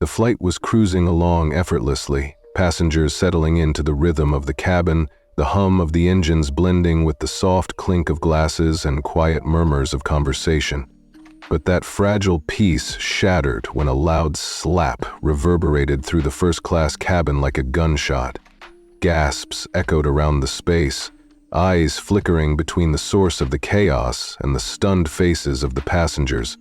The flight was cruising along effortlessly, passengers settling into the rhythm of the cabin, the hum of the engines blending with the soft clink of glasses and quiet murmurs of conversation. But that fragile peace shattered when a loud slap reverberated through the first-class cabin like a gunshot. Gasps echoed around the space, eyes flickering between the source of the chaos and the stunned faces of the passengers.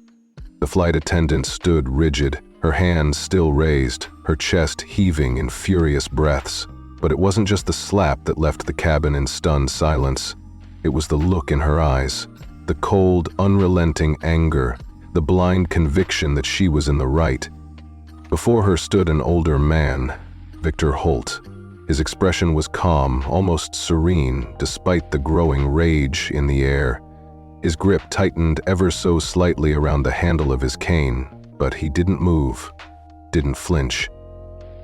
The flight attendant stood rigid, her hands still raised, her chest heaving in furious breaths. But it wasn't just the slap that left the cabin in stunned silence. It was the look in her eyes, the cold, unrelenting anger, the blind conviction that she was in the right. Before her stood an older man, Victor Holt. His expression was calm, almost serene, despite the growing rage in the air. His grip tightened ever so slightly around the handle of his cane, but he didn't move, didn't flinch.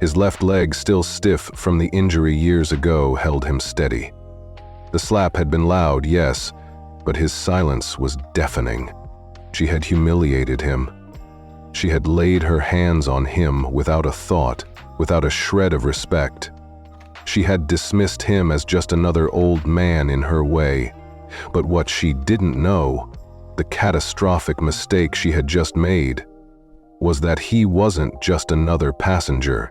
His left leg, still stiff from the injury years ago, held him steady. The slap had been loud, yes, but his silence was deafening. She had humiliated him. She had laid her hands on him without a thought, without a shred of respect. She had dismissed him as just another old man in her way. But what she didn't know, the catastrophic mistake she had just made, was that he wasn't just another passenger.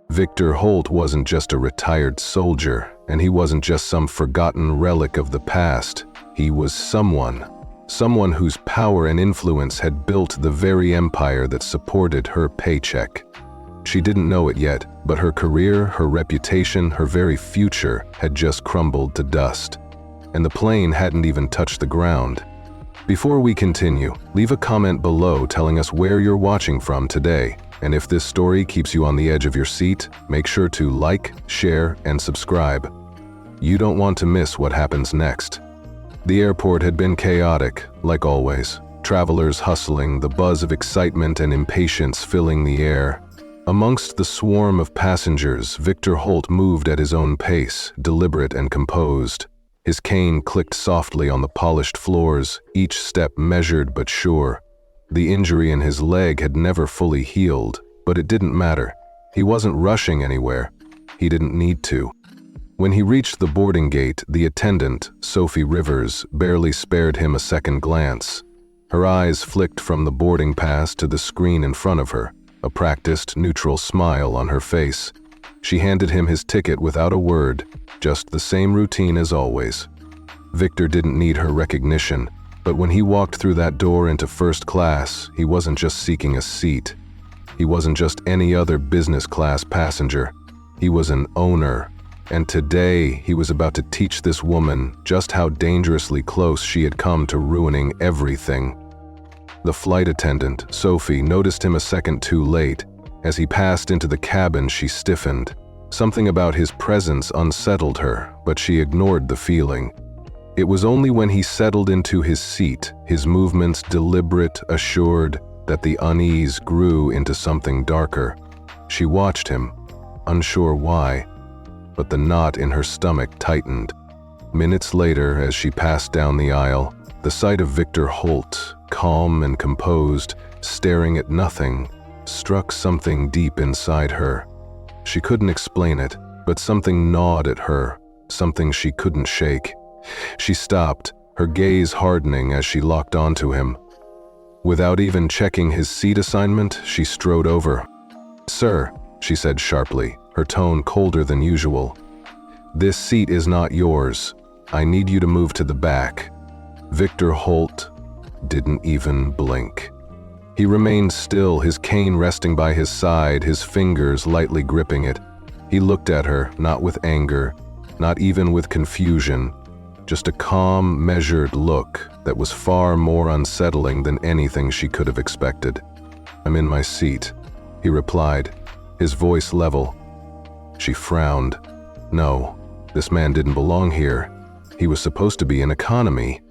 Victor Holt wasn't just a retired soldier, and he wasn't just some forgotten relic of the past. He was someone whose power and influence had built the very empire that supported her paycheck. She didn't know it yet, but her career, her reputation, her very future had just crumbled to dust. And the plane hadn't even touched the ground. Before we continue, leave a comment below telling us where you're watching from today. And if this story keeps you on the edge of your seat, make sure to like, share, and subscribe. You don't want to miss what happens next. The airport had been chaotic, like always. Travelers hustling, the buzz of excitement and impatience filling the air. Amongst the swarm of passengers, Victor Holt moved at his own pace, deliberate and composed. His cane clicked softly on the polished floors, each step measured but sure. The injury in his leg had never fully healed, but it didn't matter. He wasn't rushing anywhere. He didn't need to. When he reached the boarding gate, the attendant, Sophie Rivers, barely spared him a second glance. Her eyes flicked from the boarding pass to the screen in front of her, a practiced, neutral smile on her face. She handed him his ticket without a word, just the same routine as always. Victor didn't need her recognition, but when he walked through that door into first class, he wasn't just seeking a seat. He wasn't just any other business class passenger. He was an owner. And today, he was about to teach this woman just how dangerously close she had come to ruining everything. The flight attendant, Sophie, noticed him a second too late. As he passed into the cabin, she stiffened. Something about his presence unsettled her, but she ignored the feeling. It was only when he settled into his seat, his movements deliberate, assured, that the unease grew into something darker. She watched him, unsure why, but the knot in her stomach tightened. Minutes later, as she passed down the aisle, the sight of Victor Holt, calm and composed, staring at nothing, struck something deep inside her. She couldn't explain it, but something gnawed at her, something she couldn't shake. She stopped, her gaze hardening as she locked onto him. Without even checking his seat assignment, she strode over. "Sir," she said sharply, her tone colder than usual. "This seat is not yours. I need you to move to the back." Victor Holt didn't even blink. He remained still, his cane resting by his side, his fingers lightly gripping it. He looked at her, not with anger, not even with confusion, just a calm, measured look that was far more unsettling than anything she could have expected. "I'm in my seat," he replied, his voice level. She frowned. No, this man didn't belong here. He was supposed to be in economy.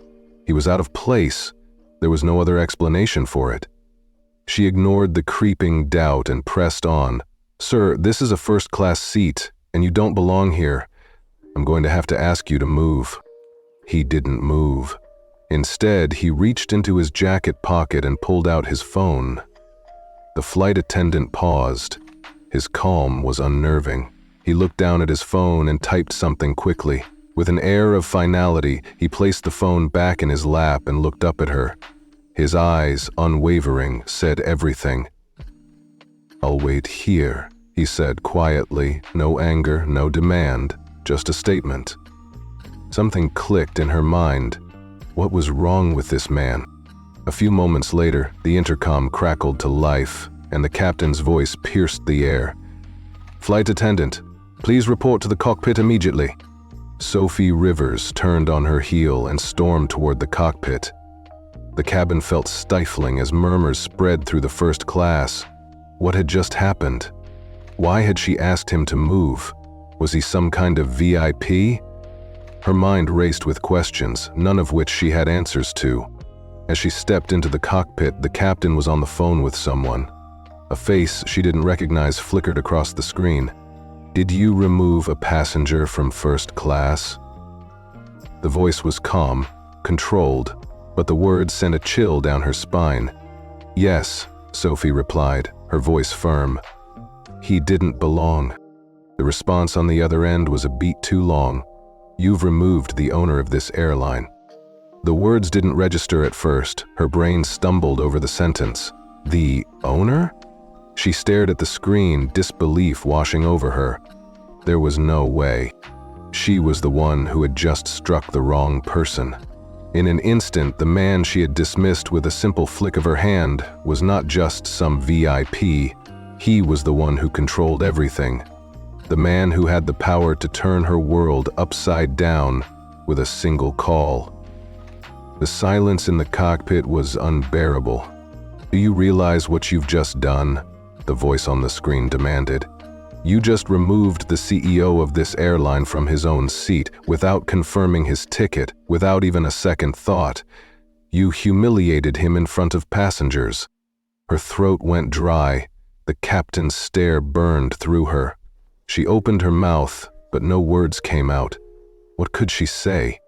He was out of place. There was no other explanation for it. She ignored the creeping doubt and pressed on. "Sir, this is a first-class seat, and you don't belong here. I'm going to have to ask you to move." He didn't move. Instead, he reached into his jacket pocket and pulled out his phone. The flight attendant paused. His calm was unnerving. He looked down at his phone and typed something quickly. With an air of finality, he placed the phone back in his lap and looked up at her. His eyes, unwavering, said everything. "I'll wait here," he said quietly, no anger, no demand, just a statement. Something clicked in her mind. What was wrong with this man? A few moments later, the intercom crackled to life, and the captain's voice pierced the air. "Flight attendant, please report to the cockpit immediately." Sophie Rivers turned on her heel and stormed toward the cockpit. The cabin felt stifling as murmurs spread through the first class. What had just happened? Why had she asked him to move? Was he some kind of VIP? Her mind raced with questions, none of which she had answers to. As she stepped into the cockpit, the captain was on the phone with someone. A face she didn't recognize flickered across the screen. "Did you remove a passenger from first class?" The voice was calm, controlled, but the words sent a chill down her spine. "Yes," Sophie replied, her voice firm. "He didn't belong." The response on the other end was a beat too long. "You've removed the owner of this airline." The words didn't register at first. Her brain stumbled over the sentence. "The owner?" She stared at the screen, disbelief washing over her. There was no way. She was the one who had just struck the wrong person. In an instant, the man she had dismissed with a simple flick of her hand was not just some VIP. He was the one who controlled everything. The man who had the power to turn her world upside down with a single call. The silence in the cockpit was unbearable. "Do you realize what you've just done?" the voice on the screen demanded. "You just removed the CEO of this airline from his own seat without confirming his ticket, without even a second thought. You humiliated him in front of passengers." Her throat went dry. The captain's stare burned through her. She opened her mouth, but no words came out. What could she say?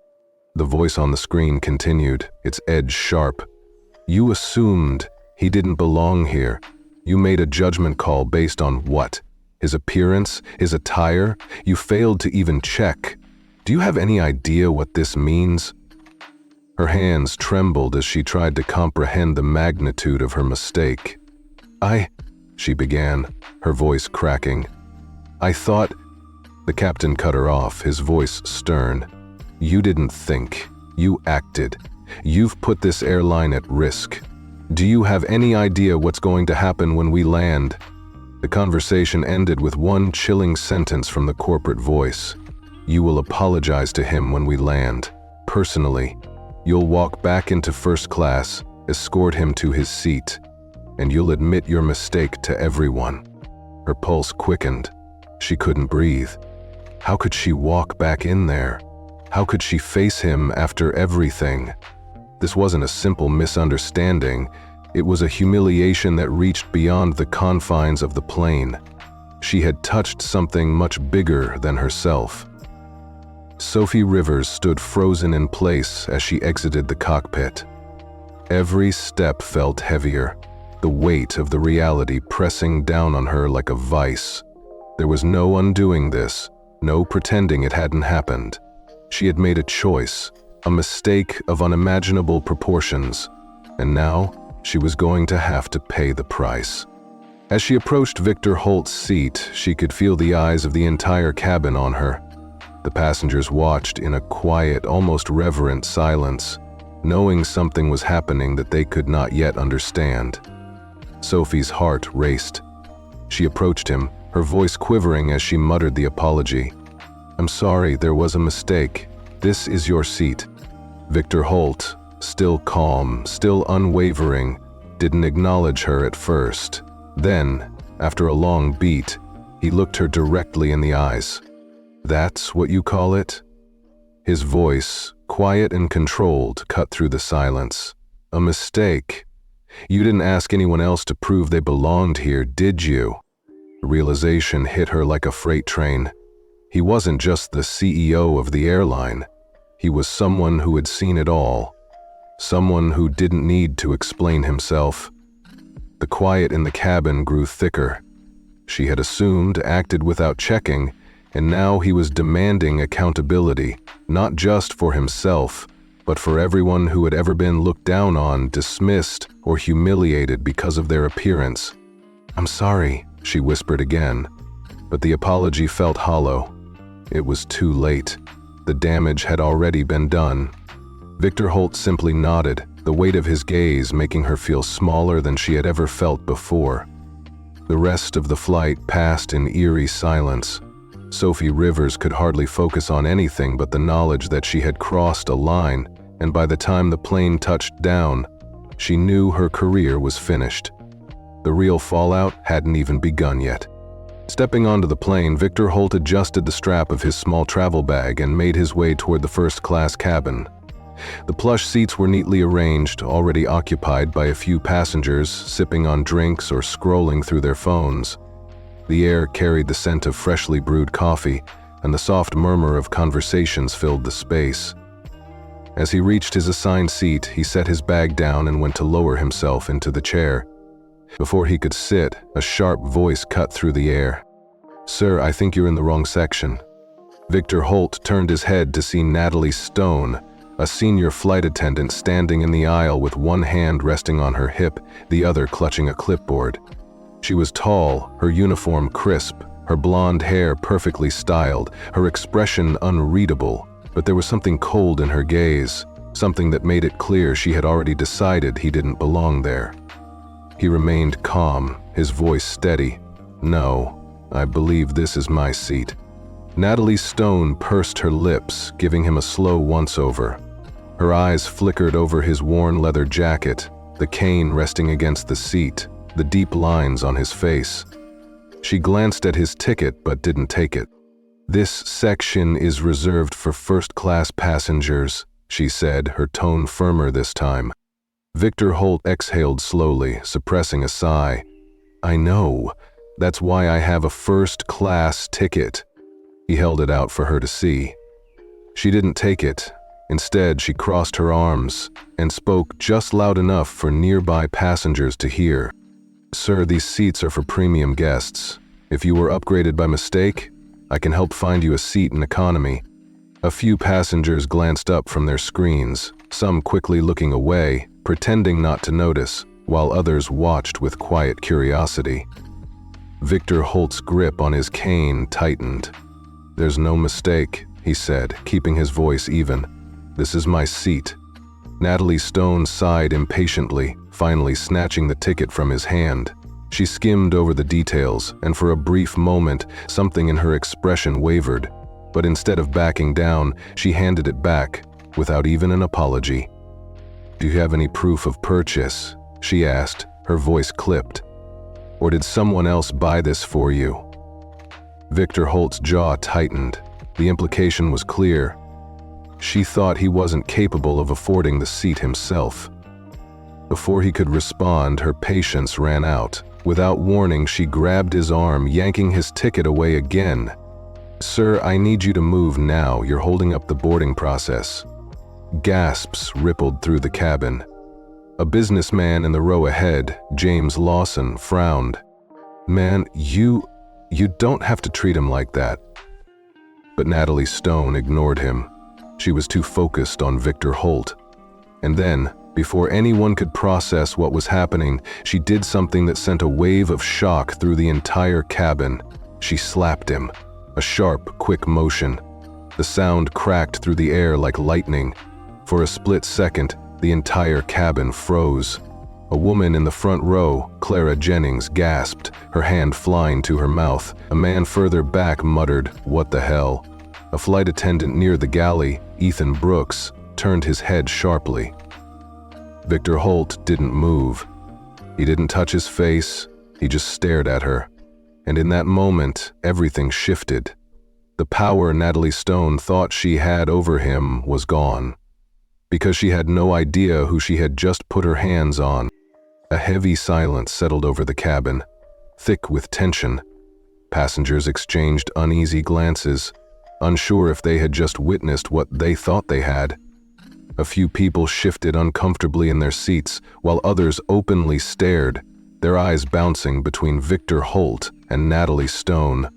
The voice on the screen continued, its edge sharp. "You assumed he didn't belong here. You made a judgment call based on what? His appearance? His attire? You failed to even check. Do you have any idea what this means?" Her hands trembled as she tried to comprehend the magnitude of her mistake. She began, her voice cracking. "I thought—" The captain cut her off, his voice stern. "You didn't think. You acted. You've put this airline at risk. Do you have any idea what's going to happen when we land?" The conversation ended with one chilling sentence from the corporate voice. "You will apologize to him when we land. Personally. You'll walk back into first class, escort him to his seat, and you'll admit your mistake to everyone." Her pulse quickened. She couldn't breathe. How could she walk back in there? How could she face him after everything? This wasn't a simple misunderstanding. It was a humiliation that reached beyond the confines of the plane. She had touched something much bigger than herself. Sophie Rivers stood frozen in place as she exited the cockpit. Every step felt heavier, the weight of the reality pressing down on her like a vice. There was no undoing this, no pretending it hadn't happened. She had made a choice, a mistake of unimaginable proportions, and now she was going to have to pay the price. As she approached Victor Holt's seat, she could feel the eyes of the entire cabin on her. The passengers watched in a quiet, almost reverent silence, knowing something was happening that they could not yet understand. Sophie's heart raced. She approached him, her voice quivering as she muttered the apology. "I'm sorry, there was a mistake. This is your seat." Victor Holt, still calm, still unwavering, didn't acknowledge her at first. Then, after a long beat, he looked her directly in the eyes. "That's what you call it?" His voice, quiet and controlled, cut through the silence. "A mistake? You didn't ask anyone else to prove they belonged here, did you?" The realization hit her like a freight train. He wasn't just the CEO of the airline. He was someone who had seen it all. Someone who didn't need to explain himself. The quiet in the cabin grew thicker. She had assumed, acted without checking, and now he was demanding accountability, not just for himself, but for everyone who had ever been looked down on, dismissed, or humiliated because of their appearance. "I'm sorry," she whispered again, but the apology felt hollow. It was too late. The damage had already been done. Victor Holt simply nodded, the weight of his gaze making her feel smaller than she had ever felt before. The rest of the flight passed in eerie silence. Sophie Rivers could hardly focus on anything but the knowledge that she had crossed a line, and by the time the plane touched down, she knew her career was finished. The real fallout hadn't even begun yet. Stepping onto the plane, Victor Holt adjusted the strap of his small travel bag and made his way toward the first-class cabin. The plush seats were neatly arranged, already occupied by a few passengers sipping on drinks or scrolling through their phones. The air carried the scent of freshly brewed coffee, and the soft murmur of conversations filled the space. As he reached his assigned seat, he set his bag down and went to lower himself into the chair. Before he could sit, a sharp voice cut through the air. "Sir, I think you're in the wrong section." Victor Holt turned his head to see Natalie Stone, a senior flight attendant standing in the aisle with one hand resting on her hip, the other clutching a clipboard. She was tall, her uniform crisp, her blonde hair perfectly styled, her expression unreadable, but there was something cold in her gaze, something that made it clear she had already decided he didn't belong there. He remained calm, his voice steady. "No, I believe this is my seat." Natalie Stone pursed her lips, giving him a slow once-over. Her eyes flickered over his worn leather jacket, the cane resting against the seat, the deep lines on his face. She glanced at his ticket but didn't take it. "This section is reserved for first-class passengers," she said, her tone firmer this time. Victor Holt exhaled slowly, suppressing a sigh. "I know. That's why I have a first-class ticket." He held it out for her to see. She didn't take it. Instead, she crossed her arms and spoke just loud enough for nearby passengers to hear. "Sir, these seats are for premium guests. If you were upgraded by mistake, I can help find you a seat in economy." A few passengers glanced up from their screens, some quickly looking away, pretending not to notice, while others watched with quiet curiosity. Victor Holt's grip on his cane tightened. "There's no mistake," he said, keeping his voice even. "This is my seat." Natalie Stone sighed impatiently, finally snatching the ticket from his hand. She skimmed over the details, and for a brief moment, something in her expression wavered. But instead of backing down, she handed it back, without even an apology. "Do you have any proof of purchase?" she asked, her voice clipped. "Or did someone else buy this for you?" Victor Holt's jaw tightened. The implication was clear. She thought he wasn't capable of affording the seat himself. Before he could respond, her patience ran out. Without warning, she grabbed his arm, yanking his ticket away again. "Sir, I need you to move now. You're holding up the boarding process." Gasps rippled through the cabin. A businessman in the row ahead, James Lawson, frowned. "Man, you don't have to treat him like that." But Natalie Stone ignored him. She was too focused on Victor Holt. And then, before anyone could process what was happening, she did something that sent a wave of shock through the entire cabin. She slapped him. A sharp, quick motion. The sound cracked through the air like lightning. For a split second, the entire cabin froze. A woman in the front row, Clara Jennings, gasped, her hand flying to her mouth. A man further back muttered, "What the hell?" A flight attendant near the galley, Ethan Brooks, turned his head sharply. Victor Holt didn't move. He didn't touch his face, he just stared at her. And in that moment, everything shifted. The power Natalie Stone thought she had over him was gone. Because she had no idea who she had just put her hands on. A heavy silence settled over the cabin, thick with tension. Passengers exchanged uneasy glances, unsure if they had just witnessed what they thought they had. A few people shifted uncomfortably in their seats, while others openly stared, their eyes bouncing between Victor Holt and Natalie Stone.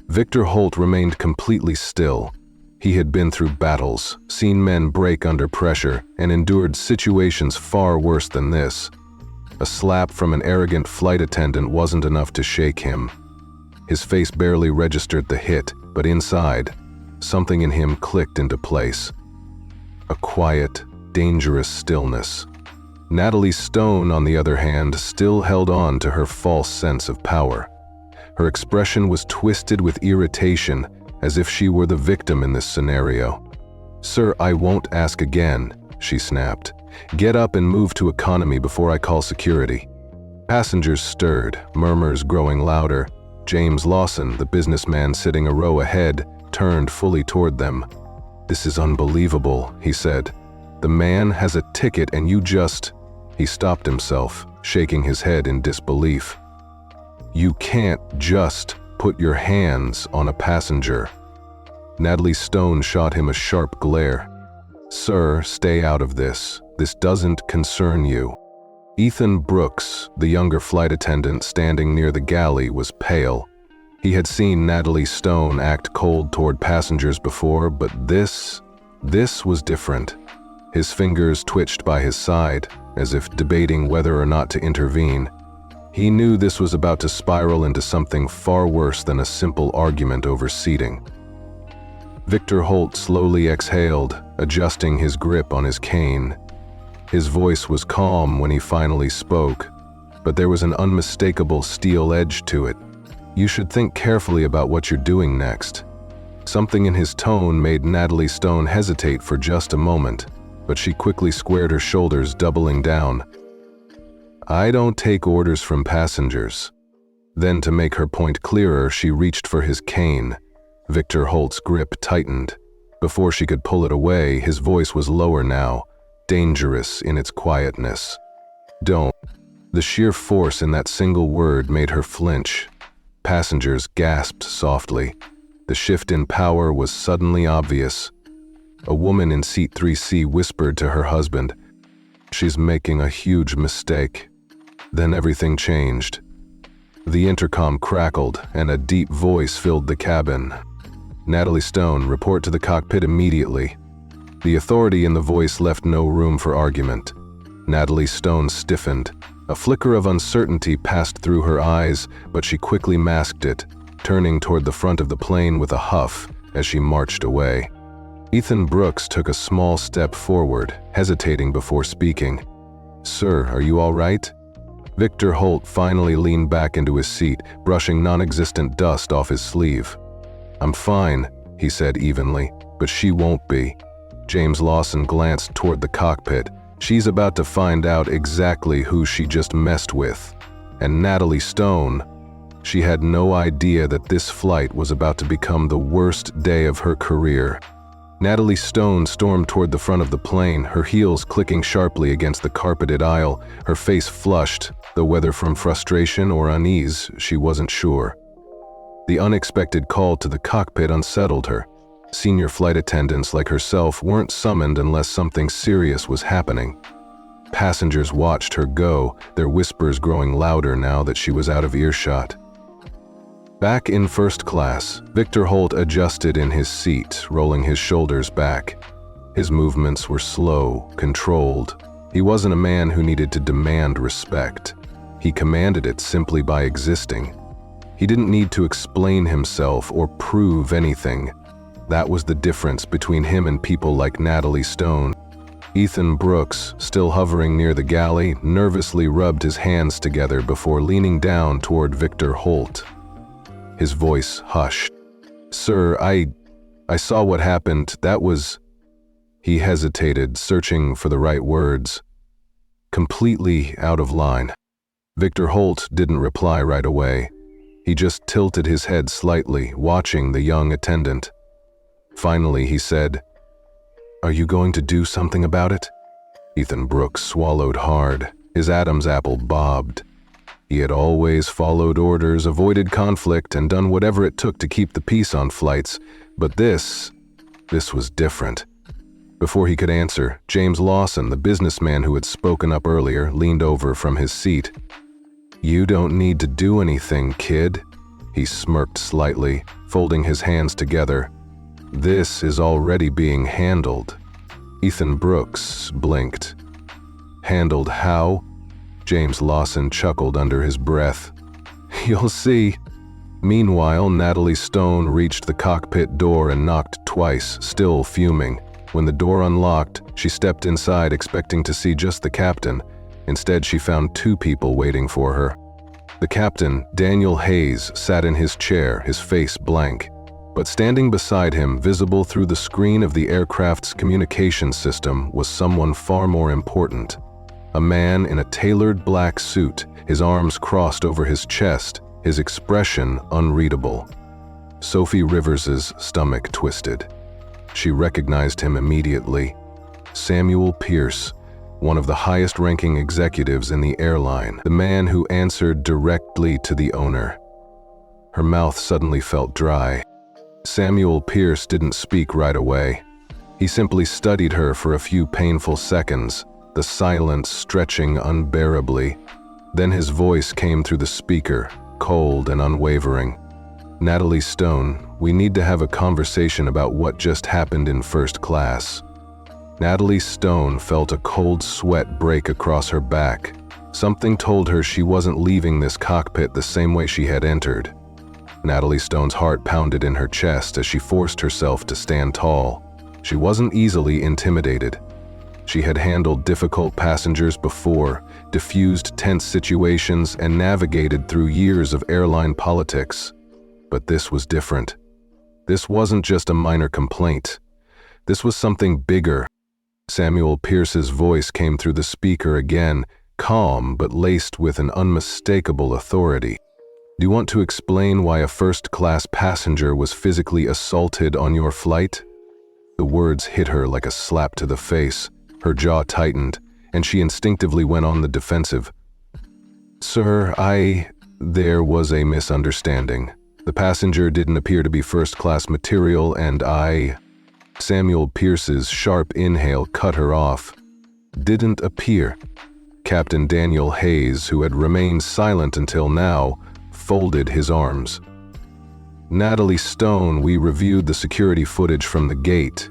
Victor Holt remained completely still. He had been through battles, seen men break under pressure, and endured situations far worse than this. A slap from an arrogant flight attendant wasn't enough to shake him. His face barely registered the hit, but inside, something in him clicked into place. A quiet, dangerous stillness. Natalie Stone, on the other hand, still held on to her false sense of power. Her expression was twisted with irritation, as if she were the victim in this scenario. "Sir, I won't ask again," she snapped. "Get up and move to economy before I call security." Passengers stirred, murmurs growing louder. James Lawson, the businessman sitting a row ahead, turned fully toward them. "This is unbelievable," he said. "The man has a ticket and you just—" He stopped himself, shaking his head in disbelief. "You can't just put your hands on a passenger." Natalie Stone shot him a sharp glare. "Sir, stay out of this. This doesn't concern you." Ethan Brooks, the younger flight attendant standing near the galley, was pale. He had seen Natalie Stone act cold toward passengers before, but this was different. His fingers twitched by his side, as if debating whether or not to intervene. He knew this was about to spiral into something far worse than a simple argument over seating. Victor Holt slowly exhaled, adjusting his grip on his cane. His voice was calm when he finally spoke, but there was an unmistakable steel edge to it. "You should think carefully about what you're doing next." Something in his tone made Natalie Stone hesitate for just a moment, but she quickly squared her shoulders, doubling down. "I don't take orders from passengers." Then, to make her point clearer, she reached for his cane. Victor Holt's grip tightened. Before she could pull it away, his voice was lower now, dangerous in its quietness. "Don't." The sheer force in that single word made her flinch. Passengers gasped softly. The shift in power was suddenly obvious. A woman in seat 3C whispered to her husband, "She's making a huge mistake." Then everything changed. The intercom crackled, and a deep voice filled the cabin. "Natalie Stone, report to the cockpit immediately." The authority in the voice left no room for argument. Natalie Stone stiffened. A flicker of uncertainty passed through her eyes, but she quickly masked it, turning toward the front of the plane with a huff as she marched away. Ethan Brooks took a small step forward, hesitating before speaking. "Sir, are you all right?" Victor Holt finally leaned back into his seat, brushing non-existent dust off his sleeve. "I'm fine," he said evenly, "but she won't be." James Lawson glanced toward the cockpit. She's about to find out exactly who she just messed with. And Natalie Stone, she had no idea that this flight was about to become the worst day of her career. Natalie Stone stormed toward the front of the plane, her heels clicking sharply against the carpeted aisle, her face flushed, though whether from frustration or unease, she wasn't sure. The unexpected call to the cockpit unsettled her. Senior flight attendants like herself weren't summoned unless something serious was happening. Passengers watched her go, their whispers growing louder now that she was out of earshot. Back in first class, Victor Holt adjusted in his seat, rolling his shoulders back. His movements were slow, controlled. He wasn't a man who needed to demand respect. He commanded it simply by existing. He didn't need to explain himself or prove anything. That was the difference between him and people like Natalie Stone. Ethan Brooks, still hovering near the galley, nervously rubbed his hands together before leaning down toward Victor Holt. His voice hushed. "Sir, I saw what happened. That was—" He hesitated, searching for the right words. Completely out of line. Victor Holt didn't reply right away. He just tilted his head slightly, watching the young attendant. Finally, he said, "Are you going to do something about it?" Ethan Brooks swallowed hard. His Adam's apple bobbed. He had always followed orders, avoided conflict, and done whatever it took to keep the peace on flights. But this was different. Before he could answer, James Lawson, the businessman who had spoken up earlier, leaned over from his seat. "You don't need to do anything, kid." He smirked slightly, folding his hands together. "This is already being handled." Ethan Brooks blinked. "Handled how?" James Lawson chuckled under his breath. "You'll see." Meanwhile, Natalie Stone reached the cockpit door and knocked twice, still fuming. When the door unlocked, she stepped inside expecting to see just the captain. Instead, she found two people waiting for her. The captain, Daniel Hayes, sat in his chair, his face blank. But standing beside him, visible through the screen of the aircraft's communication system, was someone far more important. A man in a tailored black suit, his arms crossed over his chest, his expression unreadable. Sophie Rivers's stomach twisted. She recognized him immediately. Samuel Pierce, one of the highest-ranking executives in the airline, the man who answered directly to the owner. Her mouth suddenly felt dry. Samuel Pierce didn't speak right away. He simply studied her for a few painful seconds, the silence stretching unbearably. Then his voice came through the speaker, cold and unwavering. "Natalie Stone, we need to have a conversation about what just happened in first class." Natalie Stone felt a cold sweat break across her back. Something told her she wasn't leaving this cockpit the same way she had entered. Natalie Stone's heart pounded in her chest as she forced herself to stand tall. She wasn't easily intimidated. She had handled difficult passengers before, diffused tense situations, and navigated through years of airline politics. But this was different. This wasn't just a minor complaint. This was something bigger. Samuel Pierce's voice came through the speaker again, calm but laced with an unmistakable authority. "Do you want to explain why a first-class passenger was physically assaulted on your flight?" The words hit her like a slap to the face. Her jaw tightened, and she instinctively went on the defensive. "Sir, there was a misunderstanding. The passenger didn't appear to be first-class material, and Samuel Pierce's sharp inhale cut her off. "Didn't appear." Captain Daniel Hayes, who had remained silent until now, folded his arms. "Natalie Stone, we reviewed the security footage from the gate.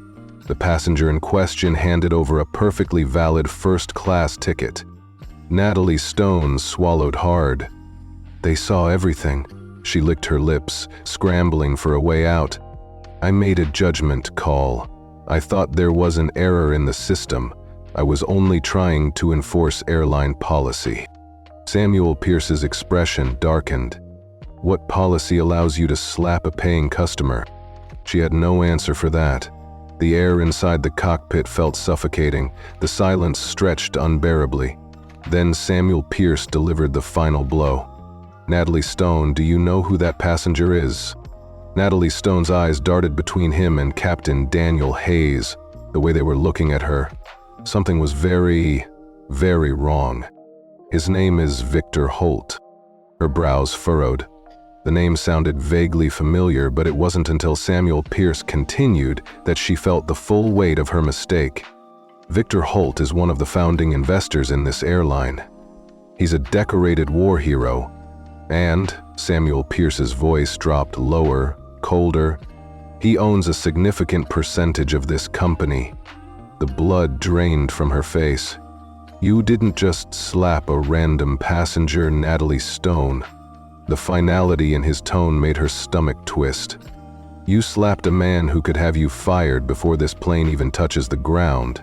The passenger in question handed over a perfectly valid first-class ticket." Natalie Stone swallowed hard. "They saw everything." She licked her lips, scrambling for a way out. "I made a judgment call. I thought there was an error in the system. I was only trying to enforce airline policy." Samuel Pierce's expression darkened. "What policy allows you to slap a paying customer?" She had no answer for that. The air inside the cockpit felt suffocating. The silence stretched unbearably. Then Samuel Pierce delivered the final blow. "Natalie Stone, do you know who that passenger is?" Natalie Stone's eyes darted between him and Captain Daniel Hayes, the way they were looking at her. Something was very, very wrong. "His name is Victor Holt." Her brows furrowed. The name sounded vaguely familiar, but it wasn't until Samuel Pierce continued that she felt the full weight of her mistake. "Victor Holt is one of the founding investors in this airline. He's a decorated war hero. And," Samuel Pierce's voice dropped lower, colder, "he owns a significant percentage of this company." The blood drained from her face. "You didn't just slap a random passenger, Natalie Stone." The finality in his tone made her stomach twist. "You slapped a man who could have you fired before this plane even touches the ground."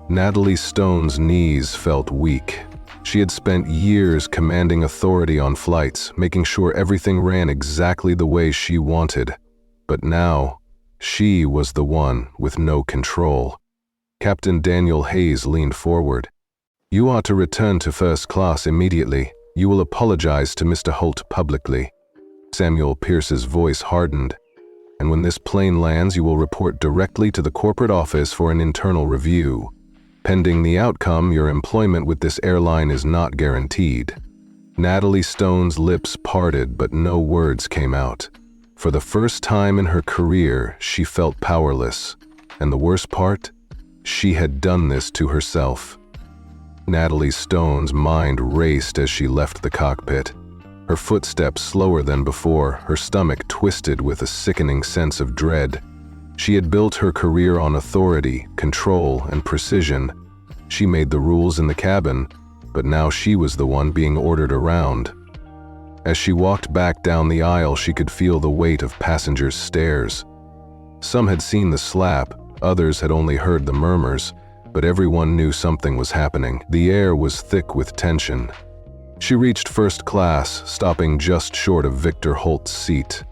Natalie Stone's knees felt weak. She had spent years commanding authority on flights, making sure everything ran exactly the way she wanted. But now, she was the one with no control. Captain Daniel Hayes leaned forward. "You are to return to first class immediately. You will apologize to Mr. Holt publicly." Samuel Pierce's voice hardened. "And when this plane lands, you will report directly to the corporate office for an internal review. Pending the outcome, your employment with this airline is not guaranteed." Natalie Stone's lips parted, but no words came out. For the first time in her career, she felt powerless. And the worst part? She had done this to herself. Natalie Stone's mind raced as she left the cockpit. Her footsteps slower than before, her stomach twisted with a sickening sense of dread. She had built her career on authority, control, and precision. She made the rules in the cabin, but now she was the one being ordered around. As she walked back down the aisle, she could feel the weight of passengers' stares. Some had seen the slap, others had only heard the murmurs, but everyone knew something was happening. The air was thick with tension. She reached first class, stopping just short of Victor Holt's seat.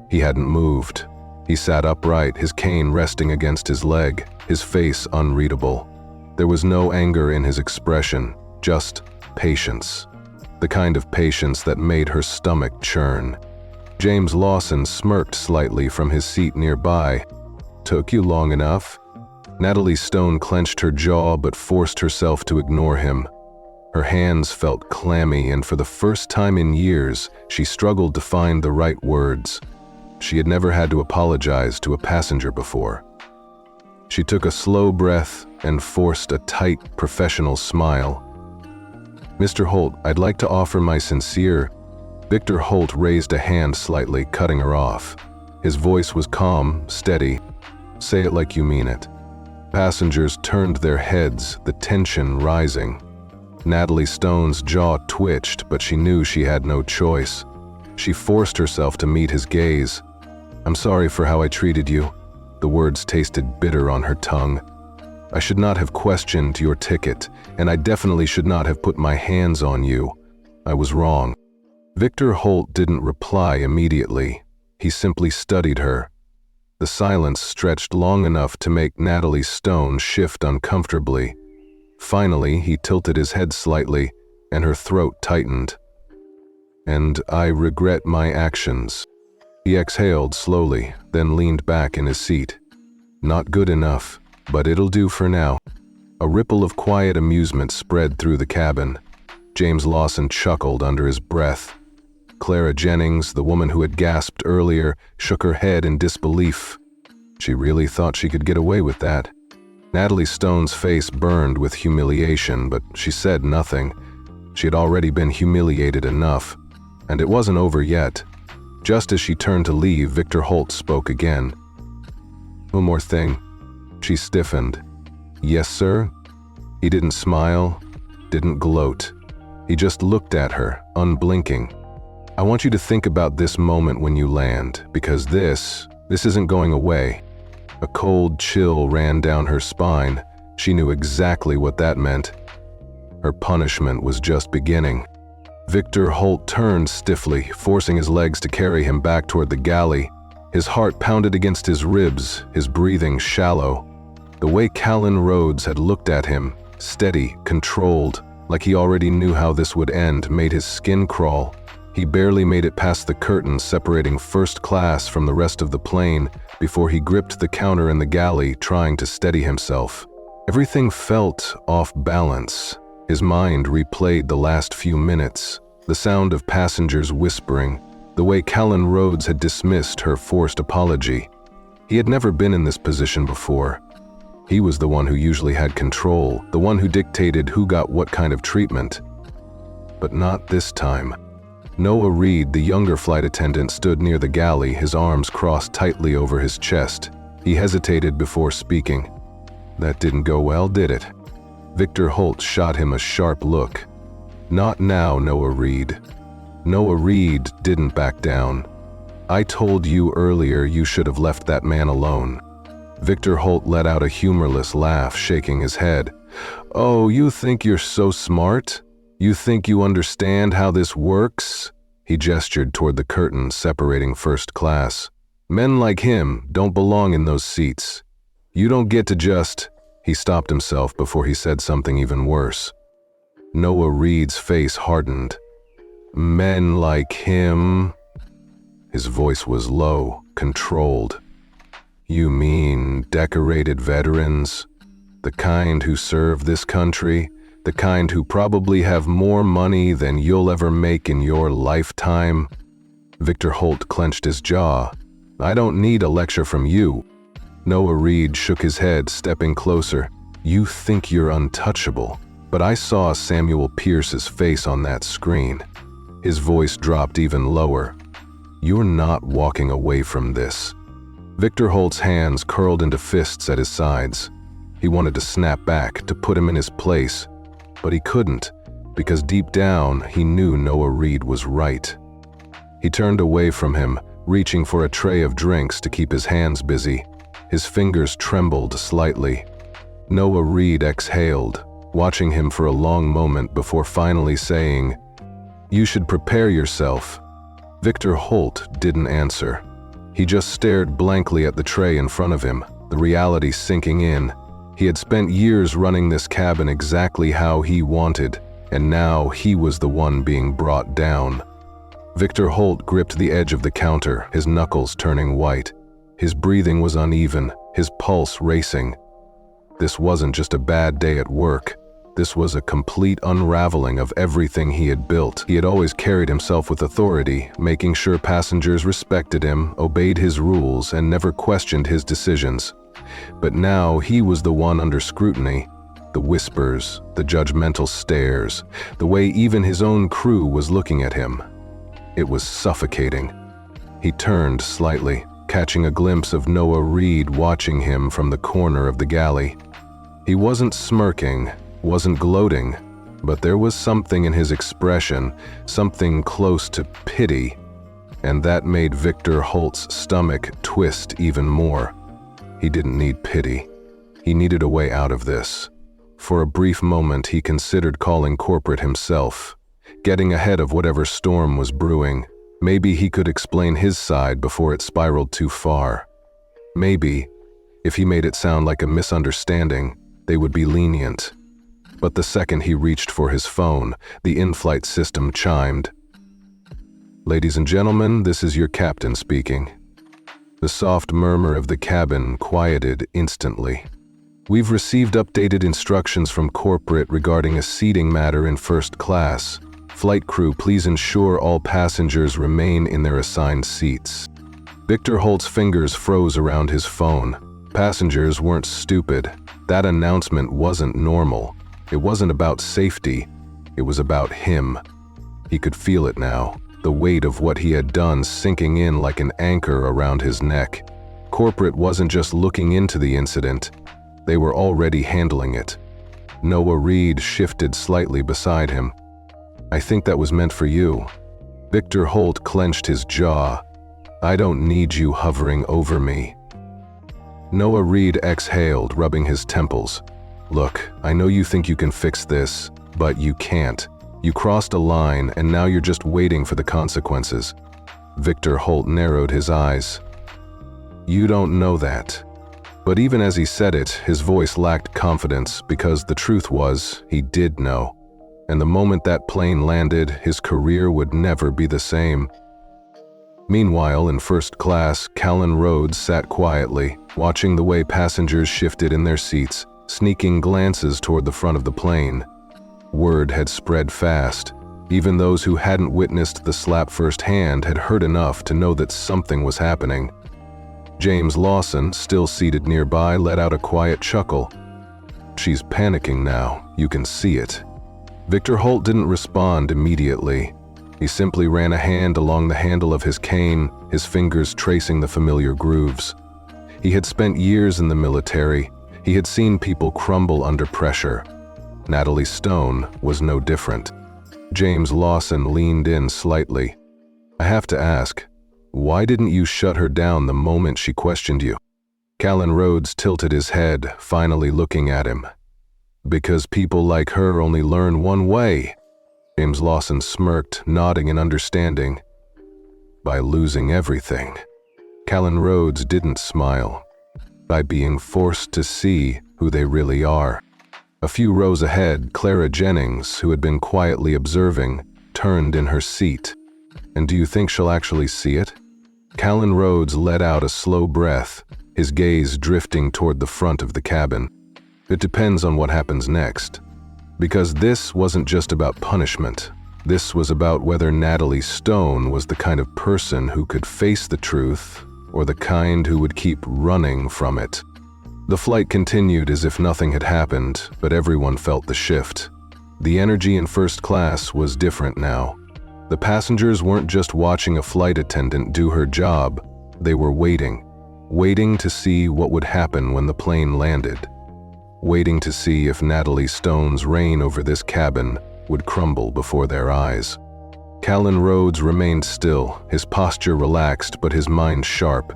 He hadn't moved. He sat upright, his cane resting against his leg, his face unreadable. There was no anger in his expression, just patience. The kind of patience that made her stomach churn. James Lawson smirked slightly from his seat nearby. "Took you long enough?" Natalie Stone clenched her jaw but forced herself to ignore him. Her hands felt clammy, and for the first time in years, she struggled to find the right words. She had never had to apologize to a passenger before. She took a slow breath and forced a tight, professional smile. "Mr. Holt, I'd like to offer my sincere..." Victor Holt raised a hand slightly, cutting her off. His voice was calm, steady. "Say it like you mean it." Passengers turned their heads, the tension rising. Natalie Stone's jaw twitched, but she knew she had no choice. She forced herself to meet his gaze. "I'm sorry for how I treated you." The words tasted bitter on her tongue. "I should not have questioned your ticket, and I definitely should not have put my hands on you. I was wrong." Victor Holt didn't reply immediately. He simply studied her. The silence stretched long enough to make Natalie Stone shift uncomfortably. Finally, he tilted his head slightly, and her throat tightened. "And I regret my actions." He exhaled slowly, then leaned back in his seat. "Not good enough, but it'll do for now." A ripple of quiet amusement spread through the cabin. James Lawson chuckled under his breath. Clara Jennings, the woman who had gasped earlier, shook her head in disbelief. She really thought she could get away with that. Natalie Stone's face burned with humiliation, but she said nothing. She had already been humiliated enough, and it wasn't over yet. Just as she turned to leave, Victor Holt spoke again. "One more thing." She stiffened. "Yes, sir?" He didn't smile, didn't gloat. He just looked at her, unblinking. "I want you to think about this moment when you land, because this isn't going away." A cold chill ran down her spine. She knew exactly what that meant. Her punishment was just beginning. Victor Holt turned stiffly, forcing his legs to carry him back toward the galley. His heart pounded against his ribs, his breathing shallow. The way Callan Rhodes had looked at him, steady, controlled, like he already knew how this would end, made his skin crawl. He barely made it past the curtain separating first class from the rest of the plane before he gripped the counter in the galley, trying to steady himself. Everything felt off balance. His mind replayed the last few minutes, the sound of passengers whispering, the way Callan Rhodes had dismissed her forced apology. He had never been in this position before. He was the one who usually had control, the one who dictated who got what kind of treatment. But not this time. Noah Reed, the younger flight attendant, stood near the galley, his arms crossed tightly over his chest. He hesitated before speaking. "That didn't go well, did it?" Victor Holt shot him a sharp look. "Not now, Noah Reed." Noah Reed didn't back down. "I told you earlier you should have left that man alone." Victor Holt let out a humorless laugh, shaking his head. "Oh, you think you're so smart? You think you understand how this works?" He gestured toward the curtain separating first class. "Men like him don't belong in those seats. You don't get to just..." He stopped himself before he said something even worse. Noah Reed's face hardened. "Men like him?" His voice was low, controlled. "You mean decorated veterans? The kind who serve this country? The kind who probably have more money than you'll ever make in your lifetime?" Victor Holt clenched his jaw. "I don't need a lecture from you." Noah Reed shook his head, stepping closer. "You think you're untouchable. But I saw Samuel Pierce's face on that screen. His voice dropped even lower. You're not walking away from this. Victor Holt's hands curled into fists at his sides. He wanted to snap back, to put him in his place, but he couldn't, because deep down he knew Noah Reed was right. He turned away from him, reaching for a tray of drinks to keep his hands busy. His fingers trembled slightly. Noah Reed exhaled, watching him for a long moment before finally saying, "You should prepare yourself." Victor Holt didn't answer. He just stared blankly at the tray in front of him, the reality sinking in. He had spent years running this cabin exactly how he wanted, and now he was the one being brought down. Victor Holt gripped the edge of the counter, his knuckles turning white. His breathing was uneven, his pulse racing. This wasn't just a bad day at work. This was a complete unraveling of everything he had built. He had always carried himself with authority, making sure passengers respected him, obeyed his rules, and never questioned his decisions. But now he was the one under scrutiny. The whispers, the judgmental stares, the way even his own crew was looking at him. It was suffocating. He turned slightly, catching a glimpse of Noah Reed watching him from the corner of the galley. He wasn't smirking, wasn't gloating, but there was something in his expression, something close to pity, and that made Victor Holt's stomach twist even more. He didn't need pity. He needed a way out of this. For a brief moment, he considered calling corporate himself, getting ahead of whatever storm was brewing. Maybe he could explain his side before it spiraled too far. Maybe, if he made it sound like a misunderstanding, they would be lenient. But the second he reached for his phone, the in-flight system chimed. "Ladies and gentlemen, this is your captain speaking." The soft murmur of the cabin quieted instantly. "We've received updated instructions from corporate regarding a seating matter in first class. Flight crew, please ensure all passengers remain in their assigned seats." Victor Holt's fingers froze around his phone. Passengers weren't stupid. That announcement wasn't normal. It wasn't about safety. It was about him. He could feel it now, the weight of what he had done sinking in like an anchor around his neck. Corporate wasn't just looking into the incident. They were already handling it. Noah Reed shifted slightly beside him. "I think that was meant for you." Victor Holt clenched his jaw. "I don't need you hovering over me." Noah Reed exhaled, rubbing his temples. "Look, I know you think you can fix this, but you can't. You crossed a line, and now you're just waiting for the consequences." Victor Holt narrowed his eyes. "You don't know that." But even as he said it, his voice lacked confidence, because the truth was, he did know. And the moment that plane landed, his career would never be the same. Meanwhile, in first class, Callan Rhodes sat quietly, watching the way passengers shifted in their seats, sneaking glances toward the front of the plane. Word had spread fast. Even those who hadn't witnessed the slap firsthand had heard enough to know that something was happening. James Lawson, still seated nearby, let out a quiet chuckle. "She's panicking now, you can see it." Victor Holt didn't respond immediately. He simply ran a hand along the handle of his cane, his fingers tracing the familiar grooves. He had spent years in the military. He had seen people crumble under pressure. Natalie Stone was no different. James Lawson leaned in slightly. "I have to ask, why didn't you shut her down the moment she questioned you?" Callan Rhodes tilted his head, finally looking at him. "Because people like her only learn one way." James Lawson smirked, nodding in understanding. "By losing everything." Callan Rhodes didn't smile. "By being forced to see who they really are." A few rows ahead, Clara Jennings, who had been quietly observing, turned in her seat. "And do you think she'll actually see it?" Callan Rhodes let out a slow breath, his gaze drifting toward the front of the cabin. "It depends on what happens next. Because this wasn't just about punishment. This was about whether Natalie Stone was the kind of person who could face the truth, or the kind who would keep running from it. The flight continued as if nothing had happened, but everyone felt the shift. The energy in first class was different now. The passengers weren't just watching a flight attendant do her job, they were waiting to see what would happen when the plane landed. Waiting to see if Natalie Stone's reign over this cabin would crumble before their eyes. Callan Rhodes remained still, his posture relaxed but his mind sharp.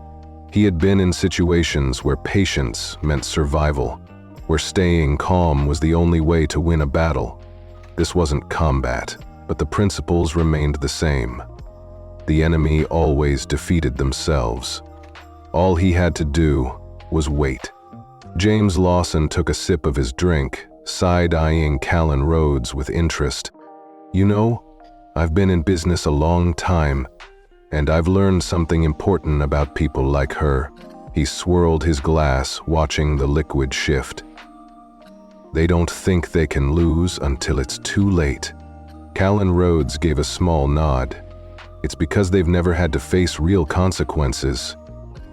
He had been in situations where patience meant survival, where staying calm was the only way to win a battle. This wasn't combat, but the principles remained the same. The enemy always defeated themselves. All he had to do was wait. James Lawson took a sip of his drink, side-eyeing Callan Rhodes with interest. "You know, I've been in business a long time, and I've learned something important about people like her." He swirled his glass, watching the liquid shift. "They don't think they can lose until it's too late." Callan Rhodes gave a small nod. "It's because they've never had to face real consequences."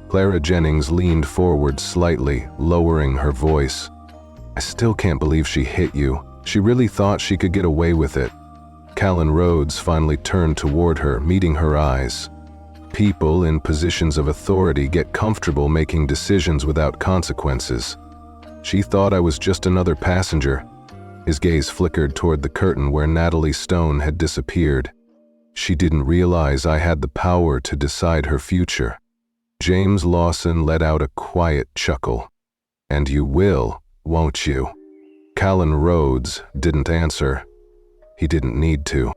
Clara Jennings leaned forward slightly, lowering her voice. "I still can't believe she hit you. She really thought she could get away with it." Callan Rhodes finally turned toward her, meeting her eyes. "People in positions of authority get comfortable making decisions without consequences. She thought I was just another passenger." His gaze flickered toward the curtain where Natalie Stone had disappeared. "She didn't realize I had the power to decide her future." James Lawson let out a quiet chuckle. "And you will, won't you?" Callan Rhodes didn't answer. He didn't need to.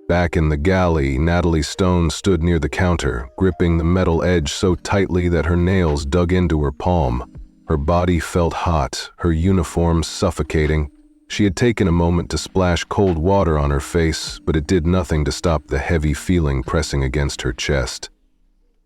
Back in the galley, Natalie Stone stood near the counter, gripping the metal edge so tightly that her nails dug into her palm. Her body felt hot, her uniform suffocating. She had taken a moment to splash cold water on her face, but it did nothing to stop the heavy feeling pressing against her chest.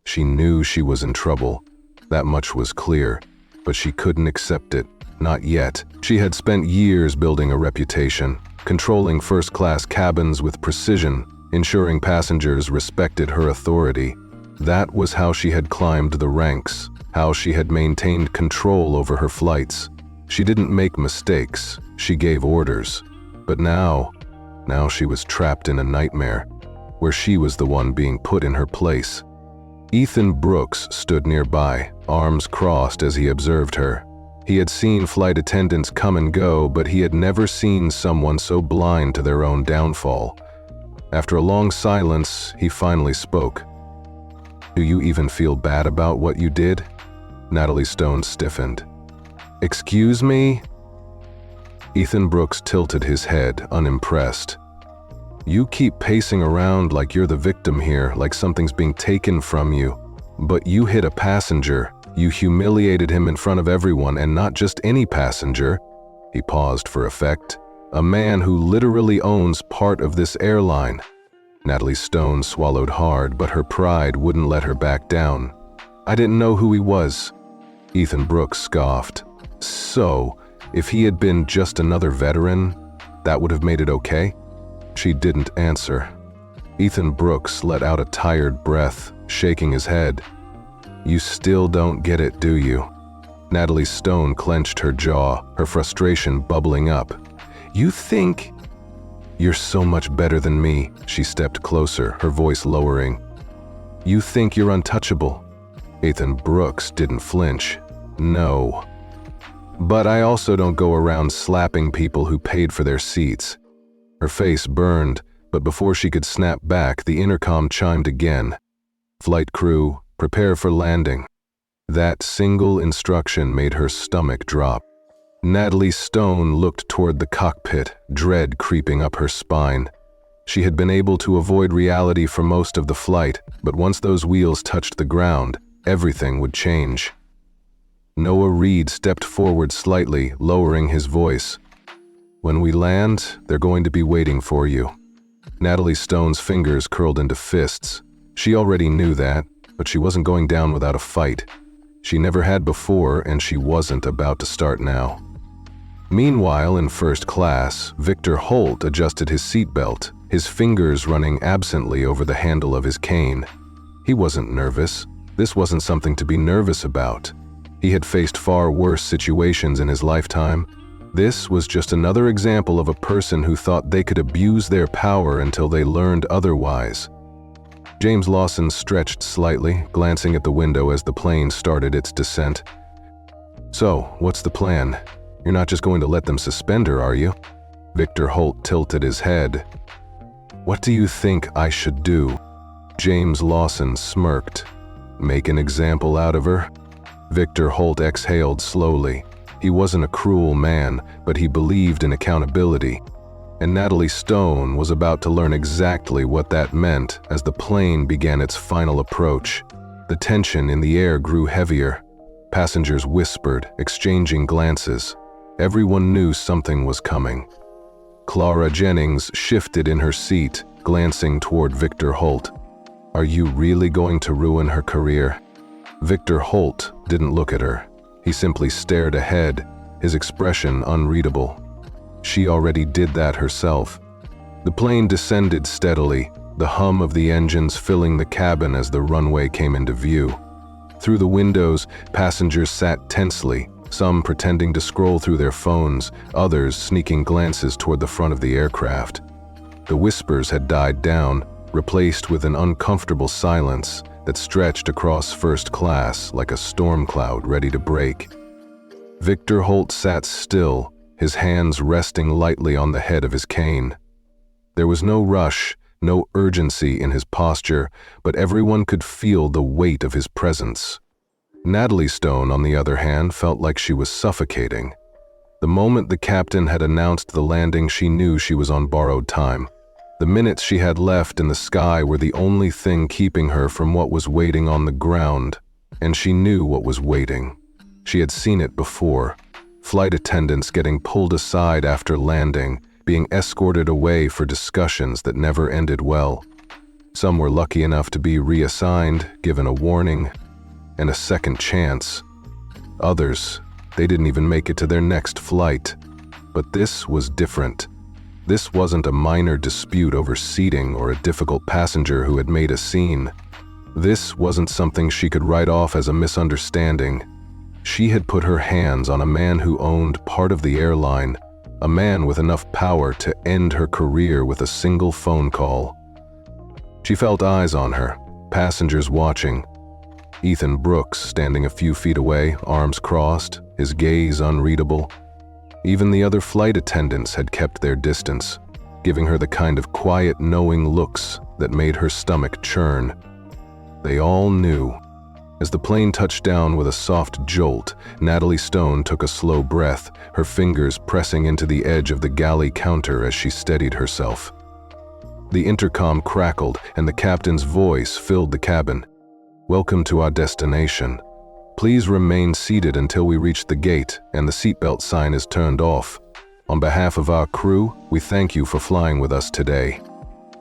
She knew she was in trouble. That much was clear, but she couldn't accept it. Not yet. She had spent years building a reputation, controlling first-class cabins with precision, ensuring passengers respected her authority. That was how she had climbed the ranks, how she had maintained control over her flights. She didn't make mistakes, she gave orders. But now she was trapped in a nightmare, where she was the one being put in her place. Ethan Brooks stood nearby, arms crossed as he observed her. He had seen flight attendants come and go, but he had never seen someone so blind to their own downfall. After a long silence, he finally spoke. "Do you even feel bad about what you did?" Natalie Stone stiffened. "Excuse me?" Ethan Brooks tilted his head, unimpressed. "You keep pacing around like you're the victim here, like something's being taken from you. But you hit a passenger. You humiliated him in front of everyone, and not just any passenger." He paused for effect. "A man who literally owns part of this airline." Natalie Stone swallowed hard, but her pride wouldn't let her back down. "I didn't know who he was." Ethan Brooks scoffed. "So, if he had been just another veteran, that would have made it okay?" She didn't answer. Ethan Brooks let out a tired breath, shaking his head. "You still don't get it, do you?" Natalie Stone clenched her jaw, her frustration bubbling up. "You think you're so much better than me." She stepped closer, her voice lowering. "You think you're untouchable." Ethan Brooks didn't flinch. "No. But I also don't go around slapping people who paid for their seats." Her face burned, but before she could snap back, the intercom chimed again. "Flight crew, prepare for landing." That single instruction made her stomach drop. Natalie Stone looked toward the cockpit, dread creeping up her spine. She had been able to avoid reality for most of the flight, but once those wheels touched the ground, everything would change. Noah Reed stepped forward slightly, lowering his voice. "When we land, they're going to be waiting for you." Natalie Stone's fingers curled into fists. She already knew that, but she wasn't going down without a fight. She never had before, and she wasn't about to start now. Meanwhile, in first class, Victor Holt adjusted his seatbelt, his fingers running absently over the handle of his cane. He wasn't nervous. This wasn't something to be nervous about. He had faced far worse situations in his lifetime. This was just another example of a person who thought they could abuse their power until they learned otherwise. James Lawson stretched slightly, glancing at the window as the plane started its descent. "So, what's the plan? You're not just going to let them suspend her, are you?" Victor Holt tilted his head. "What do you think I should do?" James Lawson smirked. "Make an example out of her?" Victor Holt exhaled slowly. He wasn't a cruel man, but he believed in accountability. And Natalie Stone was about to learn exactly what that meant as the plane began its final approach. The tension in the air grew heavier. Passengers whispered, exchanging glances. Everyone knew something was coming. Clara Jennings shifted in her seat, glancing toward Victor Holt. "Are you really going to ruin her career?" Victor Holt didn't look at her. He simply stared ahead, his expression unreadable. She already did that herself. The plane descended steadily, the hum of the engines filling the cabin as the runway came into view. Through the windows, passengers sat tensely, some pretending to scroll through their phones, others sneaking glances toward the front of the aircraft. The whispers had died down, replaced with an uncomfortable silence that stretched across first class like a storm cloud ready to break. Victor Holt sat still, his hands resting lightly on the head of his cane. There was no rush, no urgency in his posture, but everyone could feel the weight of his presence. Natalie Stone, on the other hand, felt like she was suffocating. The moment the captain had announced the landing, she knew she was on borrowed time. The minutes she had left in the sky were the only thing keeping her from what was waiting on the ground, and she knew what was waiting. She had seen it before. Flight attendants getting pulled aside after landing, being escorted away for discussions that never ended well. Some were lucky enough to be reassigned, given a warning, and a second chance. Others, they didn't even make it to their next flight. But this was different. This wasn't a minor dispute over seating or a difficult passenger who had made a scene. This wasn't something she could write off as a misunderstanding. She had put her hands on a man who owned part of the airline, a man with enough power to end her career with a single phone call. She felt eyes on her, passengers watching. Ethan Brooks standing a few feet away, arms crossed, his gaze unreadable. Even the other flight attendants had kept their distance, giving her the kind of quiet, knowing looks that made her stomach churn. They all knew. As the plane touched down with a soft jolt, Natalie Stone took a slow breath, her fingers pressing into the edge of the galley counter as she steadied herself. The intercom crackled, and the captain's voice filled the cabin. "Welcome to our destination. Please remain seated until we reach the gate and the seatbelt sign is turned off. On behalf of our crew, we thank you for flying with us today."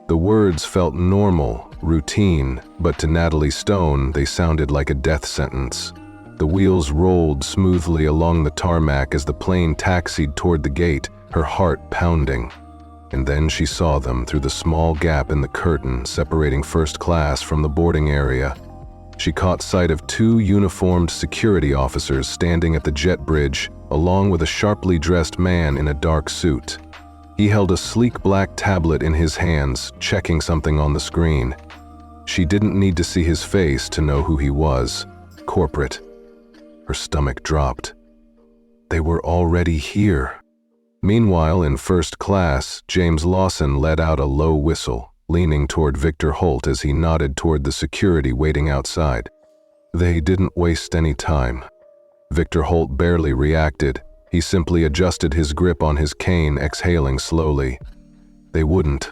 The words felt normal, routine, but to Natalie Stone, they sounded like a death sentence. The wheels rolled smoothly along the tarmac as the plane taxied toward the gate, her heart pounding. And then she saw them through the small gap in the curtain separating first class from the boarding area. She caught sight of two uniformed security officers standing at the jet bridge, along with a sharply dressed man in a dark suit. He held a sleek black tablet in his hands, checking something on the screen. She didn't need to see his face to know who he was. Corporate. Her stomach dropped. They were already here. Meanwhile, in first class, James Lawson let out a low whistle, leaning toward Victor Holt as he nodded toward the security waiting outside. They didn't waste any time. Victor Holt barely reacted. He simply adjusted his grip on his cane, exhaling slowly. They wouldn't.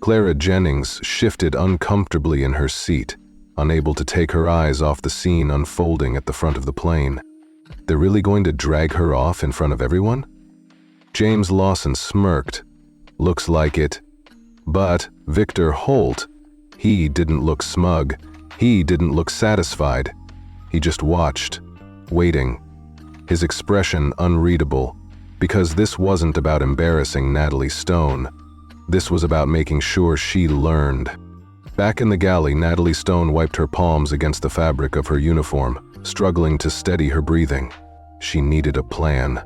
Clara Jennings shifted uncomfortably in her seat, unable to take her eyes off the scene unfolding at the front of the plane. They're really going to drag her off in front of everyone? James Lawson smirked. Looks like it. But Victor Holt, he didn't look smug. He didn't look satisfied. He just watched, waiting. His expression unreadable, because this wasn't about embarrassing Natalie Stone. This was about making sure she learned. Back in the galley, Natalie Stone wiped her palms against the fabric of her uniform, struggling to steady her breathing. She needed a plan.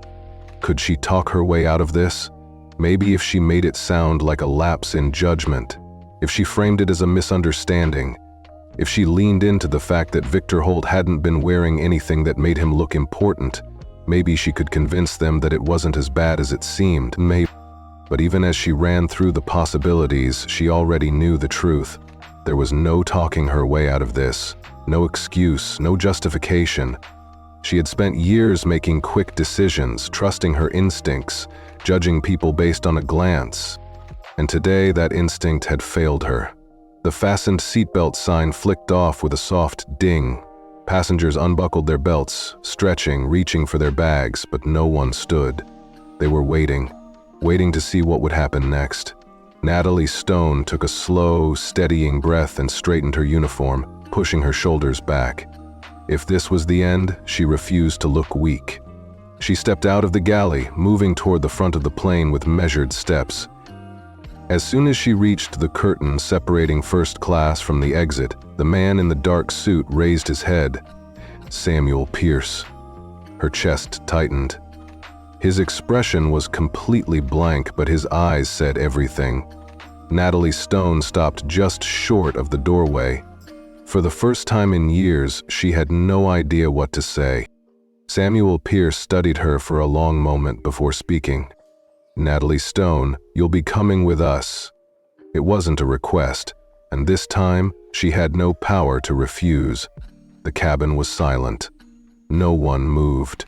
Could she talk her way out of this? Maybe if she made it sound like a lapse in judgment, if she framed it as a misunderstanding, if she leaned into the fact that Victor Holt hadn't been wearing anything that made him look important, maybe she could convince them that it wasn't as bad as it seemed, maybe. But even as she ran through the possibilities, she already knew the truth. There was no talking her way out of this, no excuse, no justification. She had spent years making quick decisions, trusting her instincts, judging people based on a glance. And today that instinct had failed her. The fastened seatbelt sign flicked off with a soft ding. Passengers unbuckled their belts, stretching, reaching for their bags, but no one stood. They were waiting to see what would happen next. Natalie Stone took a slow, steadying breath and straightened her uniform, pushing her shoulders back. If this was the end, she refused to look weak. She stepped out of the galley, moving toward the front of the plane with measured steps. As soon as she reached the curtain separating first class from the exit, the man in the dark suit raised his head. Samuel Pierce. Her chest tightened. His expression was completely blank, but his eyes said everything. Natalie Stone stopped just short of the doorway. For the first time in years, she had no idea what to say. Samuel Pierce studied her for a long moment before speaking. "Natalie Stone, you'll be coming with us." It wasn't a request, and this time, she had no power to refuse. The cabin was silent. No one moved.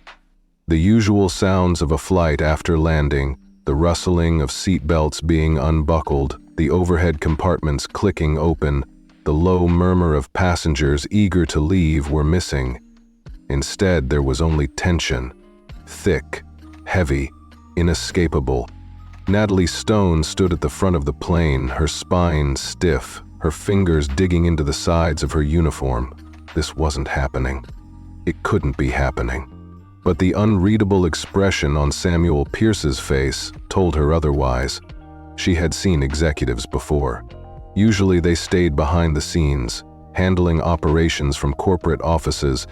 The usual sounds of a flight after landing, the rustling of seatbelts being unbuckled, the overhead compartments clicking open, the low murmur of passengers eager to leave were missing. Instead, there was only tension. Thick, heavy, inescapable. Natalie Stone stood at the front of the plane, her spine stiff, her fingers digging into the sides of her uniform. This wasn't happening. It couldn't be happening. But the unreadable expression on Samuel Pierce's face told her otherwise. She had seen executives before. Usually they stayed behind the scenes, handling operations from corporate offices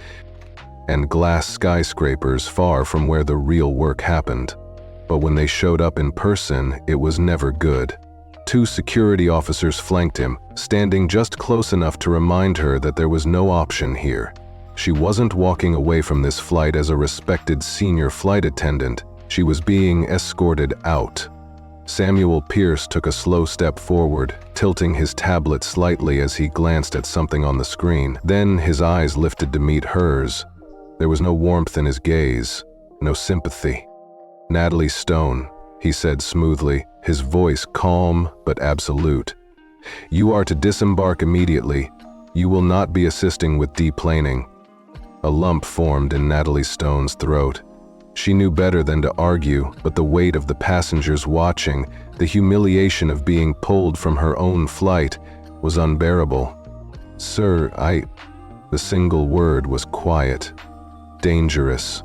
and glass skyscrapers far from where the real work happened. But when they showed up in person, it was never good. 2 security officers flanked him, standing just close enough to remind her that there was no option here. She wasn't walking away from this flight as a respected senior flight attendant. She was being escorted out. Samuel Pierce took a slow step forward, tilting his tablet slightly as he glanced at something on the screen. Then his eyes lifted to meet hers. There was no warmth in his gaze, no sympathy. "Natalie Stone," he said smoothly, his voice calm but absolute. "You are to disembark immediately. You will not be assisting with deplaning." A lump formed in Natalie Stone's throat. She knew better than to argue, but the weight of the passengers watching, the humiliation of being pulled from her own flight, was unbearable. "Sir, The single word was quiet. Dangerous.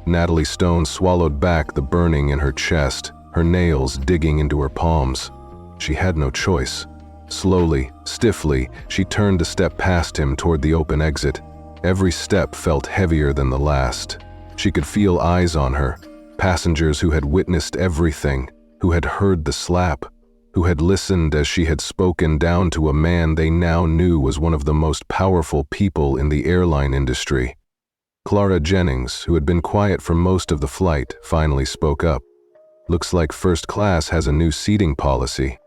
Natalie Stone swallowed back the burning in her chest, her nails digging into her palms. She had no choice. Slowly, stiffly, she turned to step past him toward the open exit. Every step felt heavier than the last. She could feel eyes on her, passengers who had witnessed everything, who had heard the slap, who had listened as she had spoken down to a man they now knew was one of the most powerful people in the airline industry. Clara Jennings, who had been quiet for most of the flight, finally spoke up. "Looks like first class has a new seating policy."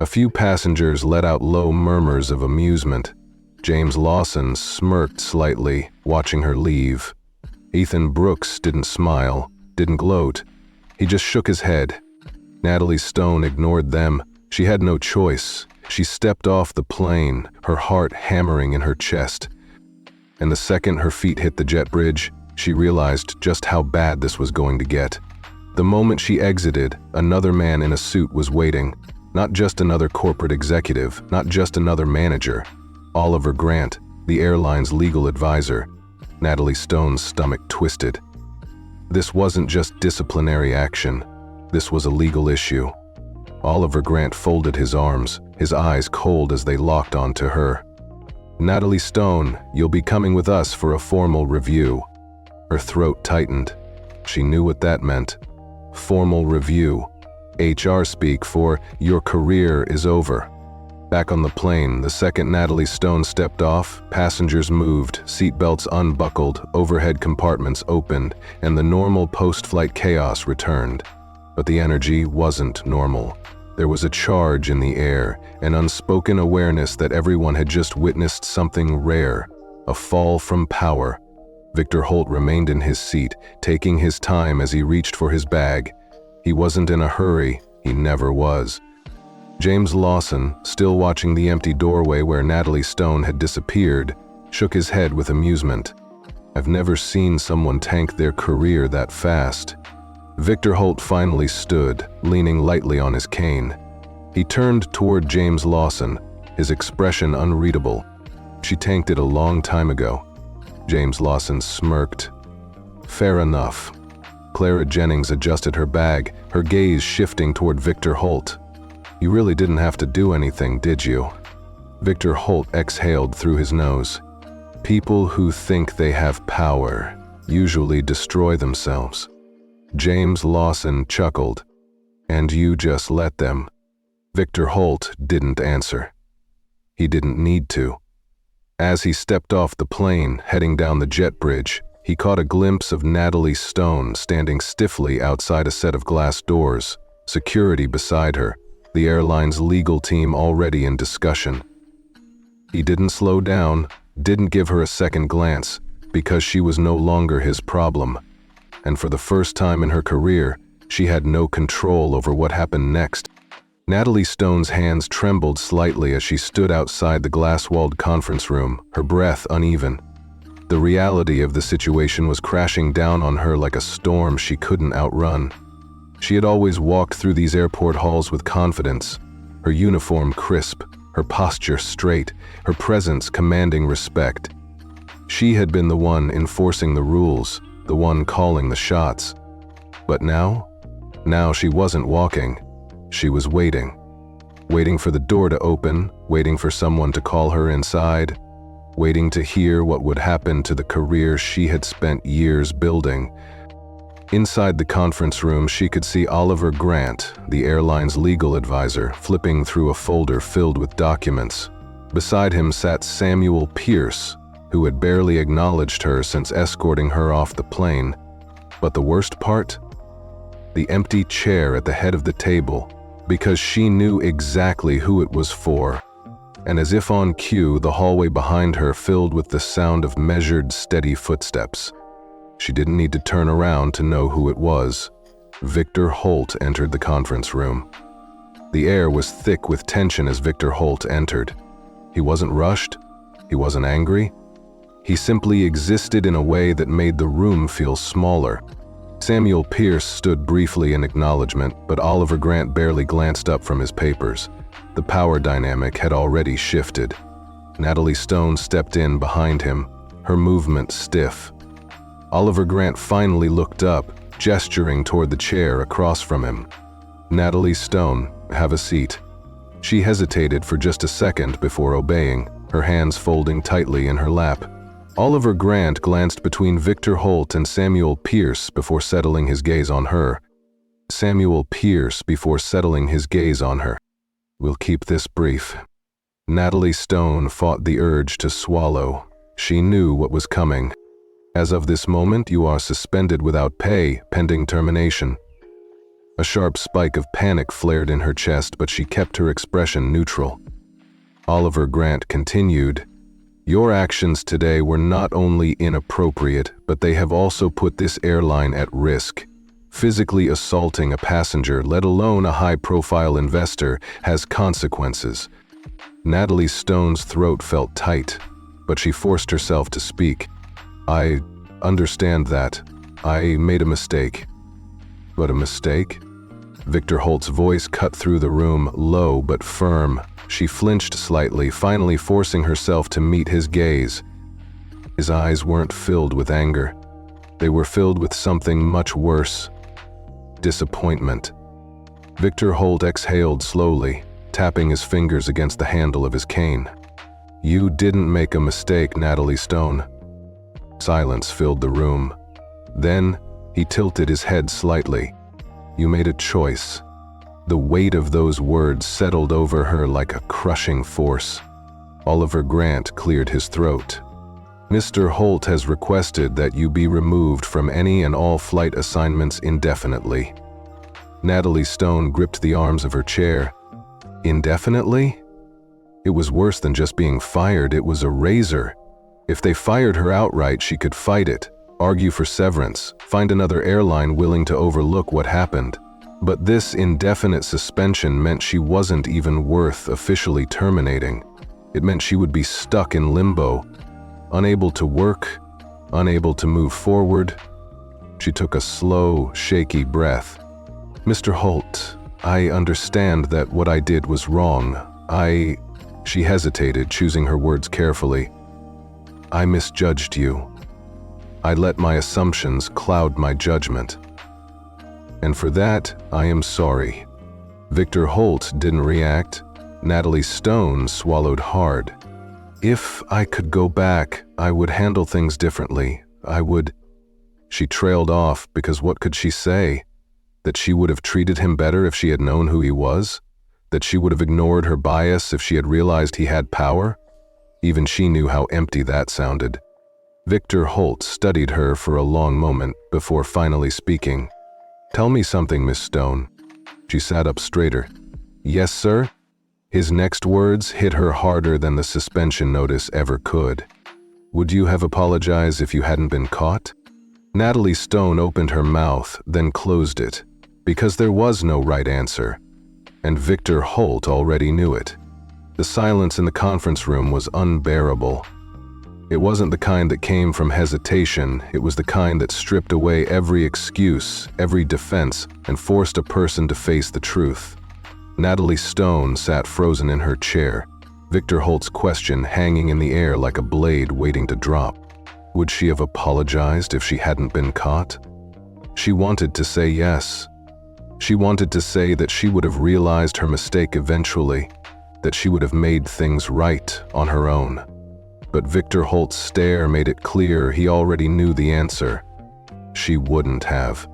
A few passengers let out low murmurs of amusement. James Lawson smirked slightly, watching her leave. Ethan Brooks didn't smile, didn't gloat. He just shook his head. Natalie Stone ignored them. She had no choice. She stepped off the plane, her heart hammering in her chest. And the second her feet hit the jet bridge, she realized just how bad this was going to get. The moment she exited, another man in a suit was waiting. Not just another corporate executive, not just another manager. Oliver Grant, the airline's legal advisor. Natalie Stone's stomach twisted. This wasn't just disciplinary action. This was a legal issue. Oliver Grant folded his arms, his eyes cold as they locked onto her. "Natalie Stone, you'll be coming with us for a formal review." Her throat tightened. She knew what that meant. Formal review. HR speak for "your career is over." Back on the plane, the second Natalie Stone stepped off, passengers moved, seatbelts unbuckled, overhead compartments opened, and the normal post-flight chaos returned. But the energy wasn't normal. There was a charge in the air, an unspoken awareness that everyone had just witnessed something rare, a fall from power. Victor Holt remained in his seat, taking his time as he reached for his bag. He wasn't in a hurry, he never was. James Lawson, still watching the empty doorway where Natalie Stone had disappeared, shook his head with amusement. I've never seen someone tank their career that fast. Victor Holt finally stood, leaning lightly on his cane. He turned toward James Lawson, his expression unreadable. She tanked it a long time ago. James Lawson smirked. Fair enough. Clara Jennings adjusted her bag, her gaze shifting toward Victor Holt. You really didn't have to do anything, did you? Victor Holt exhaled through his nose. People who think they have power usually destroy themselves. James Lawson chuckled. And you just let them. Victor Holt didn't answer. He didn't need to. As he stepped off the plane, heading down the jet bridge, he caught a glimpse of Natalie Stone standing stiffly outside a set of glass doors, security beside her, the airline's legal team already in discussion. He didn't slow down, didn't give her a second glance, because she was no longer his problem. And for the first time in her career, she had no control over what happened next. Natalie Stone's hands trembled slightly as she stood outside the glass-walled conference room, her breath uneven. The reality of the situation was crashing down on her like a storm she couldn't outrun. She had always walked through these airport halls with confidence, her uniform crisp, her posture straight, her presence commanding respect. She had been the one enforcing the rules, the one calling the shots. But now she wasn't walking. She was waiting. Waiting for the door to open, waiting for someone to call her inside, waiting to hear what would happen to the career she had spent years building. Inside the conference room, she could see Oliver Grant, the airline's legal advisor, flipping through a folder filled with documents. Beside him sat Samuel Pierce, who had barely acknowledged her since escorting her off the plane. But the worst part? The empty chair at the head of the table, because she knew exactly who it was for. And as if on cue, the hallway behind her filled with the sound of measured, steady footsteps. She didn't need to turn around to know who it was. Victor Holt entered the conference room. The air was thick with tension as Victor Holt entered. He wasn't rushed. He wasn't angry. He simply existed in a way that made the room feel smaller. Samuel Pierce stood briefly in acknowledgement, but Oliver Grant barely glanced up from his papers. The power dynamic had already shifted. Natalie Stone stepped in behind him, her movement stiff. Oliver Grant finally looked up, gesturing toward the chair across from him. Natalie Stone, have a seat. She hesitated for just a second before obeying, her hands folding tightly in her lap. Oliver Grant glanced between Victor Holt and Samuel Pierce before settling his gaze on her. We'll keep this brief. Natalie Stone fought the urge to swallow. She knew what was coming. As of this moment, you are suspended without pay, pending termination. A sharp spike of panic flared in her chest, but she kept her expression neutral. Oliver Grant continued, Your actions today were not only inappropriate, but they have also put this airline at risk. Physically assaulting a passenger, let alone a high-profile investor, has consequences. Natalie Stone's throat felt tight, but she forced herself to speak. I understand that. I made a mistake. But a mistake? Victor Holt's voice cut through the room, low but firm. She flinched slightly, finally forcing herself to meet his gaze. His eyes weren't filled with anger. They were filled with something much worse. Disappointment. Victor Holt exhaled slowly, tapping his fingers against the handle of his cane. You didn't make a mistake, Natalie Stone. Silence filled the room. Then, he tilted his head slightly. You made a choice. The weight of those words settled over her like a crushing force. Oliver Grant cleared his throat. Mr. Holt has requested that you be removed from any and all flight assignments indefinitely. Natalie Stone gripped the arms of her chair. Indefinitely? It was worse than just being fired, it was a razor. If they fired her outright, she could fight it, argue for severance, find another airline willing to overlook what happened. But this indefinite suspension meant she wasn't even worth officially terminating. It meant she would be stuck in limbo, unable to work, unable to move forward. She took a slow, shaky breath. Mr. Holt, I understand that what I did was wrong. She hesitated, choosing her words carefully. I misjudged you. I let my assumptions cloud my judgment. And for that, I am sorry. Victor Holt didn't react. Natalie Stone swallowed hard. If I could go back, I would handle things differently. She trailed off because what could she say? That she would have treated him better if she had known who he was? That she would have ignored her bias if she had realized he had power? Even she knew how empty that sounded. Victor Holt studied her for a long moment before finally speaking. Tell me something, Miss Stone. She sat up straighter. Yes, sir? His next words hit her harder than the suspension notice ever could. Would you have apologized if you hadn't been caught? Natalie Stone opened her mouth, then closed it, because there was no right answer. And Victor Holt already knew it. The silence in the conference room was unbearable. It wasn't the kind that came from hesitation, it was the kind that stripped away every excuse, every defense, and forced a person to face the truth. Natalie Stone sat frozen in her chair, Victor Holt's question hanging in the air like a blade waiting to drop. Would she have apologized if she hadn't been caught? She wanted to say yes. She wanted to say that she would have realized her mistake eventually, that she would have made things right on her own. But Victor Holt's stare made it clear he already knew the answer. She wouldn't have.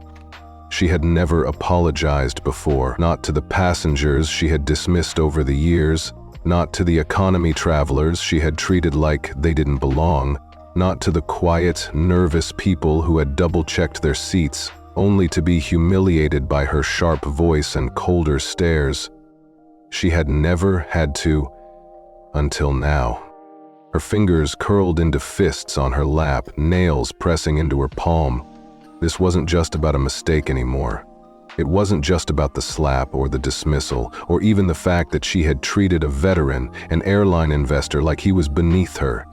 She had never apologized before, not to the passengers she had dismissed over the years, not to the economy travelers she had treated like they didn't belong, not to the quiet, nervous people who had double-checked their seats, only to be humiliated by her sharp voice and colder stares. She had never had to, until now. Her fingers curled into fists on her lap, nails pressing into her palm. This wasn't just about a mistake anymore. It wasn't just about the slap or the dismissal, or even the fact that she had treated a veteran, an airline investor, like he was beneath her.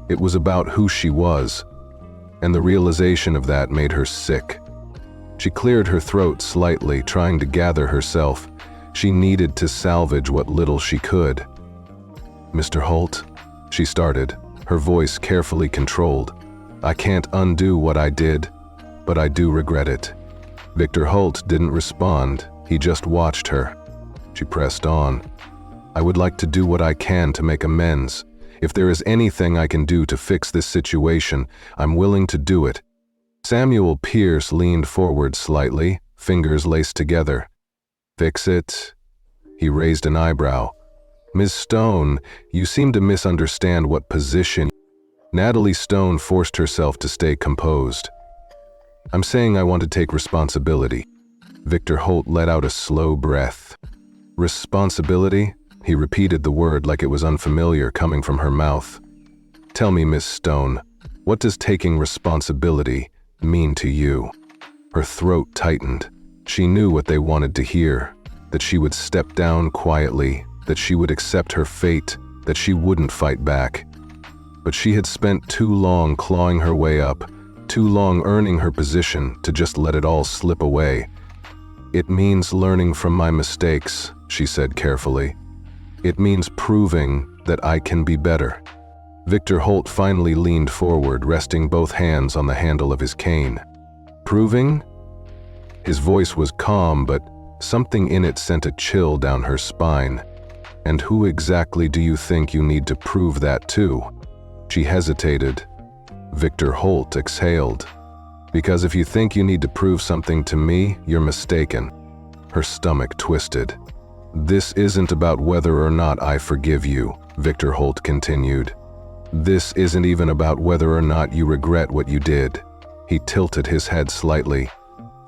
It was about who she was, and the realization of that made her sick. She cleared her throat slightly, trying to gather herself. She needed to salvage what little she could. Mr. Holt, she started, her voice carefully controlled. I can't undo what I did, but I do regret it. Victor Holt didn't respond, he just watched her. She pressed on. I would like to do what I can to make amends. If there is anything I can do to fix this situation, I'm willing to do it. Samuel Pierce leaned forward slightly, fingers laced together. Fix it? He raised an eyebrow. Ms. Stone, you seem to misunderstand what position. Natalie Stone forced herself to stay composed. I'm saying I want to take responsibility. Victor Holt let out a slow breath. Responsibility? He repeated the word like it was unfamiliar coming from her mouth. Tell me, Miss Stone, what does taking responsibility mean to you? Her throat tightened. She knew what they wanted to hear, that she would step down quietly, that she would accept her fate, that she wouldn't fight back. But she had spent too long clawing her way up, too long earning her position to just let it all slip away. It means learning from my mistakes, she said carefully. It means proving that I can be better. Victor Holt finally leaned forward, resting both hands on the handle of his cane. Proving? His voice was calm, but something in it sent a chill down her spine. And who exactly do you think you need to prove that to? She hesitated. Victor Holt exhaled. Because if you think you need to prove something to me, you're mistaken. Her stomach twisted. "This isn't about whether or not I forgive you," Victor Holt continued. "This isn't even about whether or not you regret what you did." He tilted his head slightly.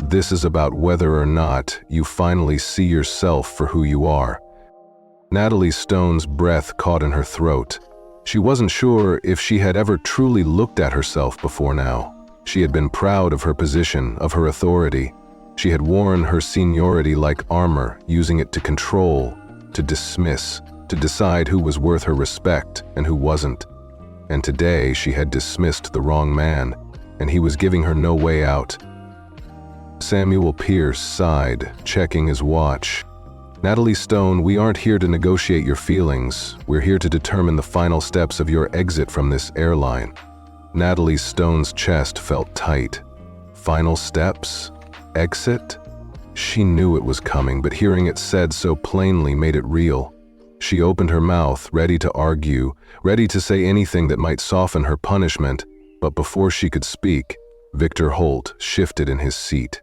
"This is about whether or not you finally see yourself for who you are." Natalie Stone's breath caught in her throat. She wasn't sure if she had ever truly looked at herself before now. She had been proud of her position, of her authority. She had worn her seniority like armor, using it to control, to dismiss, to decide who was worth her respect and who wasn't. And today she had dismissed the wrong man, and he was giving her no way out. Samuel Pierce sighed, checking his watch. "Natalie Stone, we aren't here to negotiate your feelings. We're here to determine the final steps of your exit from this airline." Natalie Stone's chest felt tight. Final steps? Exit? She knew it was coming, but hearing it said so plainly made it real. She opened her mouth, ready to argue, ready to say anything that might soften her punishment, but before she could speak, Victor Holt shifted in his seat.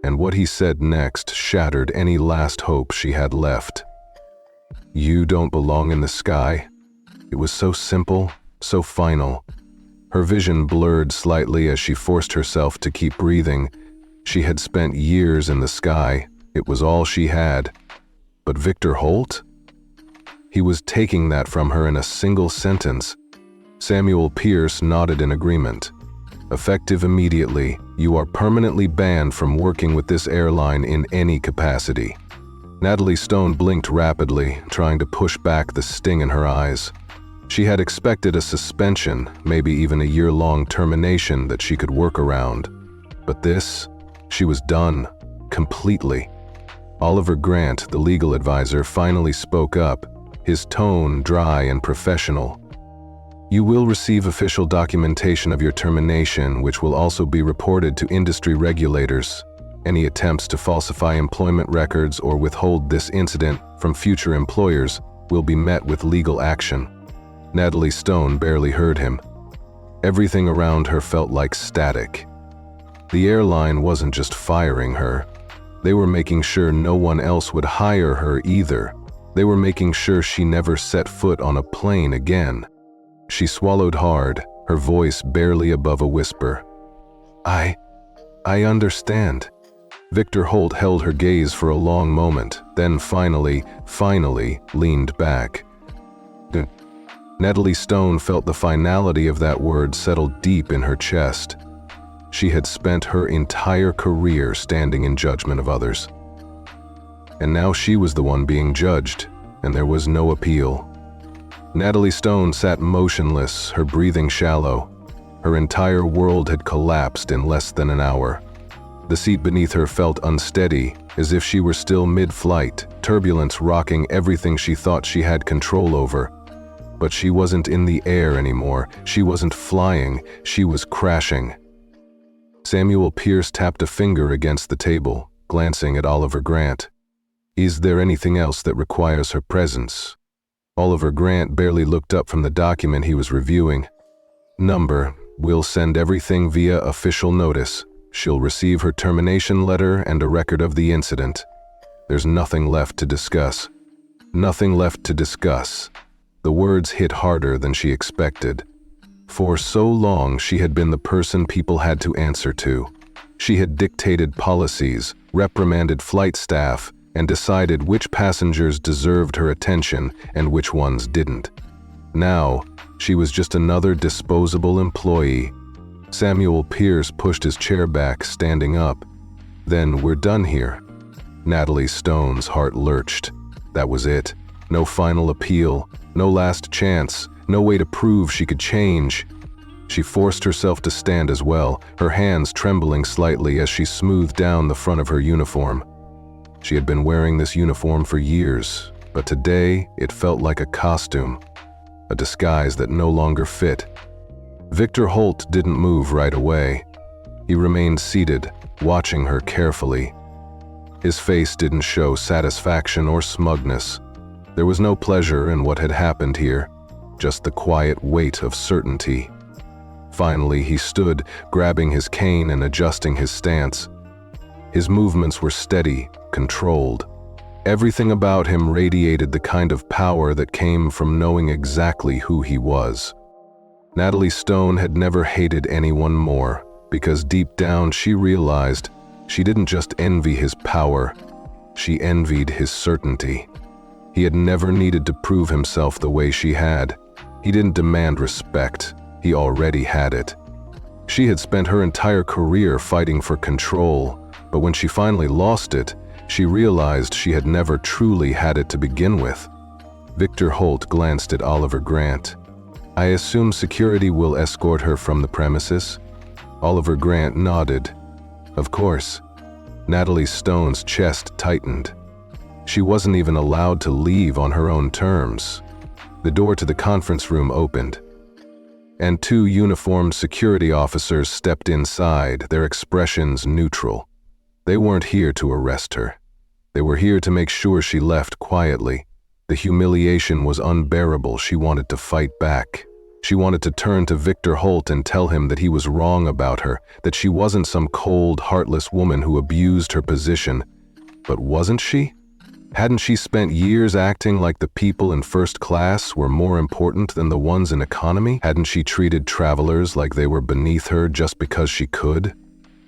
And what he said next shattered any last hope she had left. "You don't belong in the sky." It was so simple, so final. Her vision blurred slightly as she forced herself to keep breathing. She had spent years in the sky. It was all she had. But Victor Holt? He was taking that from her in a single sentence. Samuel Pierce nodded in agreement. "Effective immediately, you are permanently banned from working with this airline in any capacity." Natalie Stone blinked rapidly, trying to push back the sting in her eyes. She had expected a suspension, maybe even a year-long termination that she could work around. But this, she was done, completely. Oliver Grant, the legal advisor, finally spoke up, his tone dry and professional. "You will receive official documentation of your termination, which will also be reported to industry regulators. Any attempts to falsify employment records or withhold this incident from future employers will be met with legal action." Natalie Stone barely heard him. Everything around her felt like static. The airline wasn't just firing her. They were making sure no one else would hire her either. They were making sure she never set foot on a plane again. She swallowed hard, her voice barely above a whisper. I understand." Victor Holt held her gaze for a long moment, then finally leaned back. Natalie Stone felt the finality of that word settle deep in her chest. She had spent her entire career standing in judgment of others. And now she was the one being judged, and there was no appeal. Natalie Stone sat motionless, her breathing shallow. Her entire world had collapsed in less than an hour. The seat beneath her felt unsteady, as if she were still mid-flight, turbulence rocking everything she thought she had control over. But she wasn't in the air anymore. She wasn't flying. She was crashing. Samuel Pierce tapped a finger against the table, glancing at Oliver Grant. "Is there anything else that requires her presence?" Oliver Grant barely looked up from the document he was reviewing. "Number, we'll send everything via official notice. She'll receive her termination letter and a record of the incident. There's nothing left to discuss." Nothing left to discuss. The words hit harder than she expected. For so long, she had been the person people had to answer to. She had dictated policies, reprimanded flight staff, and decided which passengers deserved her attention and which ones didn't. Now, she was just another disposable employee. Samuel Pierce pushed his chair back, standing up. "Then we're done here." Natalie Stone's heart lurched. That was it. No final appeal, no last chance, no way to prove she could change. She forced herself to stand as well, her hands trembling slightly as she smoothed down the front of her uniform. She had been wearing this uniform for years, but today it felt like a costume, a disguise that no longer fit. Victor Holt didn't move right away. He remained seated, watching her carefully. His face didn't show satisfaction or smugness. There was no pleasure in what had happened here, just the quiet weight of certainty. Finally, he stood, grabbing his cane and adjusting his stance. His movements were steady, controlled. Everything about him radiated the kind of power that came from knowing exactly who he was. Natalie Stone had never hated anyone more, because deep down she realized she didn't just envy his power, she envied his certainty. He had never needed to prove himself the way she had. He didn't demand respect, he already had it. She had spent her entire career fighting for control, but when she finally lost it, she realized she had never truly had it to begin with. Victor Holt glanced at Oliver Grant. "I assume security will escort her from the premises?" Oliver Grant nodded. "Of course." Natalie Stone's chest tightened. She wasn't even allowed to leave on her own terms. The door to the conference room opened, and two uniformed security officers stepped inside, their expressions neutral. They weren't here to arrest her. They were here to make sure she left quietly. The humiliation was unbearable. She wanted to fight back. She wanted to turn to Victor Holt and tell him that he was wrong about her, that she wasn't some cold, heartless woman who abused her position. But wasn't she? Hadn't she spent years acting like the people in first class were more important than the ones in economy? Hadn't she treated travelers like they were beneath her just because she could?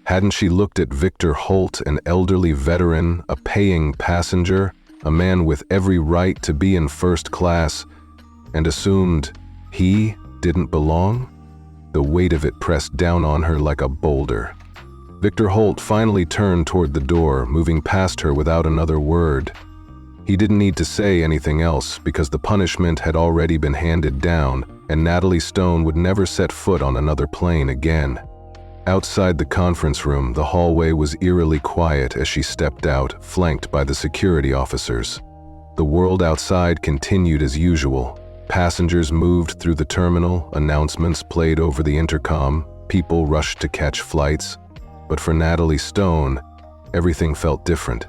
Hadn't she looked at Victor Holt, an elderly veteran, a paying passenger, a man with every right to be in first class, and assumed he didn't belong? The weight of it pressed down on her like a boulder. Victor Holt finally turned toward the door, moving past her without another word. He didn't need to say anything else because the punishment had already been handed down, and Natalie Stone would never set foot on another plane again. Outside the conference room, the hallway was eerily quiet as she stepped out, flanked by the security officers. The world outside continued as usual. Passengers moved through the terminal, announcements played over the intercom, people rushed to catch flights. But for Natalie Stone, everything felt different.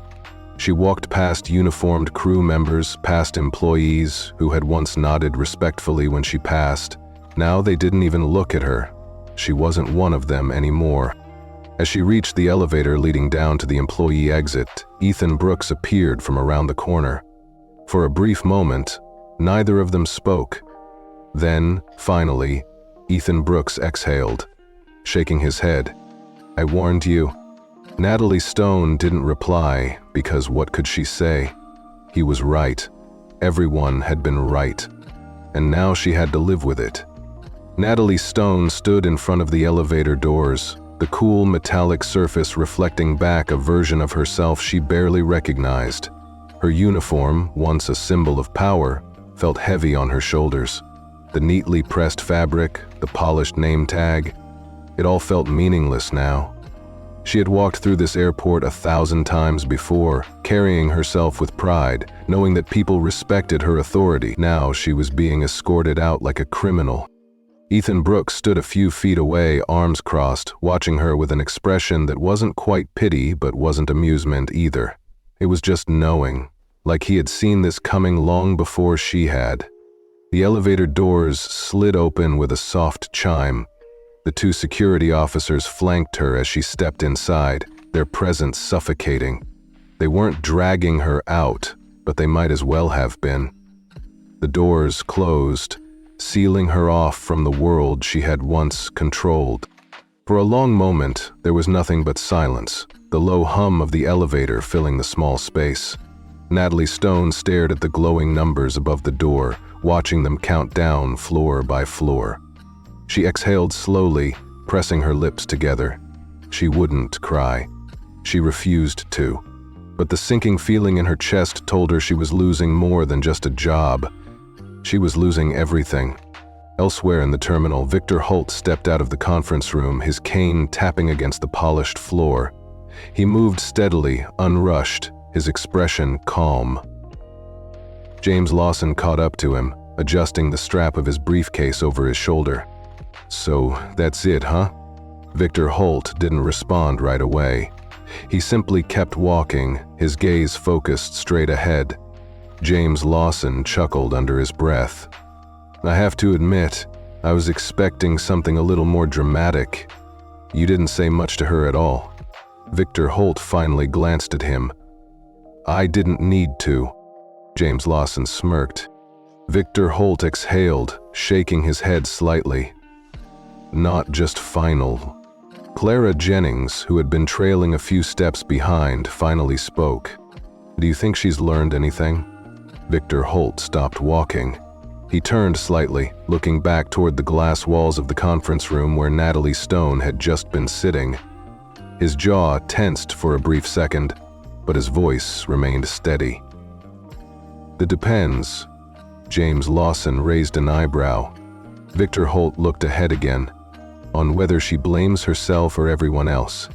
She walked past uniformed crew members, past employees who had once nodded respectfully when she passed. Now they didn't even look at her. She wasn't one of them anymore. As she reached the elevator leading down to the employee exit, Ethan Brooks appeared from around the corner. For a brief moment, neither of them spoke. Then, finally, Ethan Brooks exhaled, shaking his head. "I warned you." Natalie Stone didn't reply because what could she say? He was right. Everyone had been right. And now she had to live with it. Natalie Stone stood in front of the elevator doors, the cool metallic surface reflecting back a version of herself she barely recognized. Her uniform, once a symbol of power, felt heavy on her shoulders. The neatly pressed fabric, the polished name tag, it all felt meaningless now. She had walked through this airport 1,000 times before, carrying herself with pride, knowing that people respected her authority. Now she was being escorted out like a criminal. Ethan Brooks stood a few feet away, arms crossed, watching her with an expression that wasn't quite pity but wasn't amusement either. It was just knowing, like he had seen this coming long before she had. The elevator doors slid open with a soft chime. The two security officers flanked her as she stepped inside, their presence suffocating. They weren't dragging her out, but they might as well have been. The doors closed, sealing her off from the world she had once controlled. For a long moment, there was nothing but silence, the low hum of the elevator filling the small space. Natalie Stone stared at the glowing numbers above the door, watching them count down floor by floor. She exhaled slowly, pressing her lips together. She wouldn't cry. She refused to. But the sinking feeling in her chest told her she was losing more than just a job. She was losing everything. Elsewhere in the terminal, Victor Holt stepped out of the conference room, his cane tapping against the polished floor. He moved steadily, unrushed, his expression calm. James Lawson caught up to him, adjusting the strap of his briefcase over his shoulder. "So that's it, huh?" Victor Holt didn't respond right away. He simply kept walking, his gaze focused straight ahead. James Lawson chuckled under his breath. "I have to admit, I was expecting something a little more dramatic. You didn't say much to her at all." Victor Holt finally glanced at him. "I didn't need to." James Lawson smirked. Victor Holt exhaled, shaking his head slightly. "Not just final." Clara Jennings, who had been trailing a few steps behind, finally spoke. "Do you think she's learned anything?" Victor Holt stopped walking. He turned slightly, looking back toward the glass walls of the conference room where Natalie Stone had just been sitting. His jaw tensed for a brief second, but his voice remained steady. "It depends." James Lawson raised an eyebrow. Victor Holt looked ahead again, on whether she blames herself or everyone else.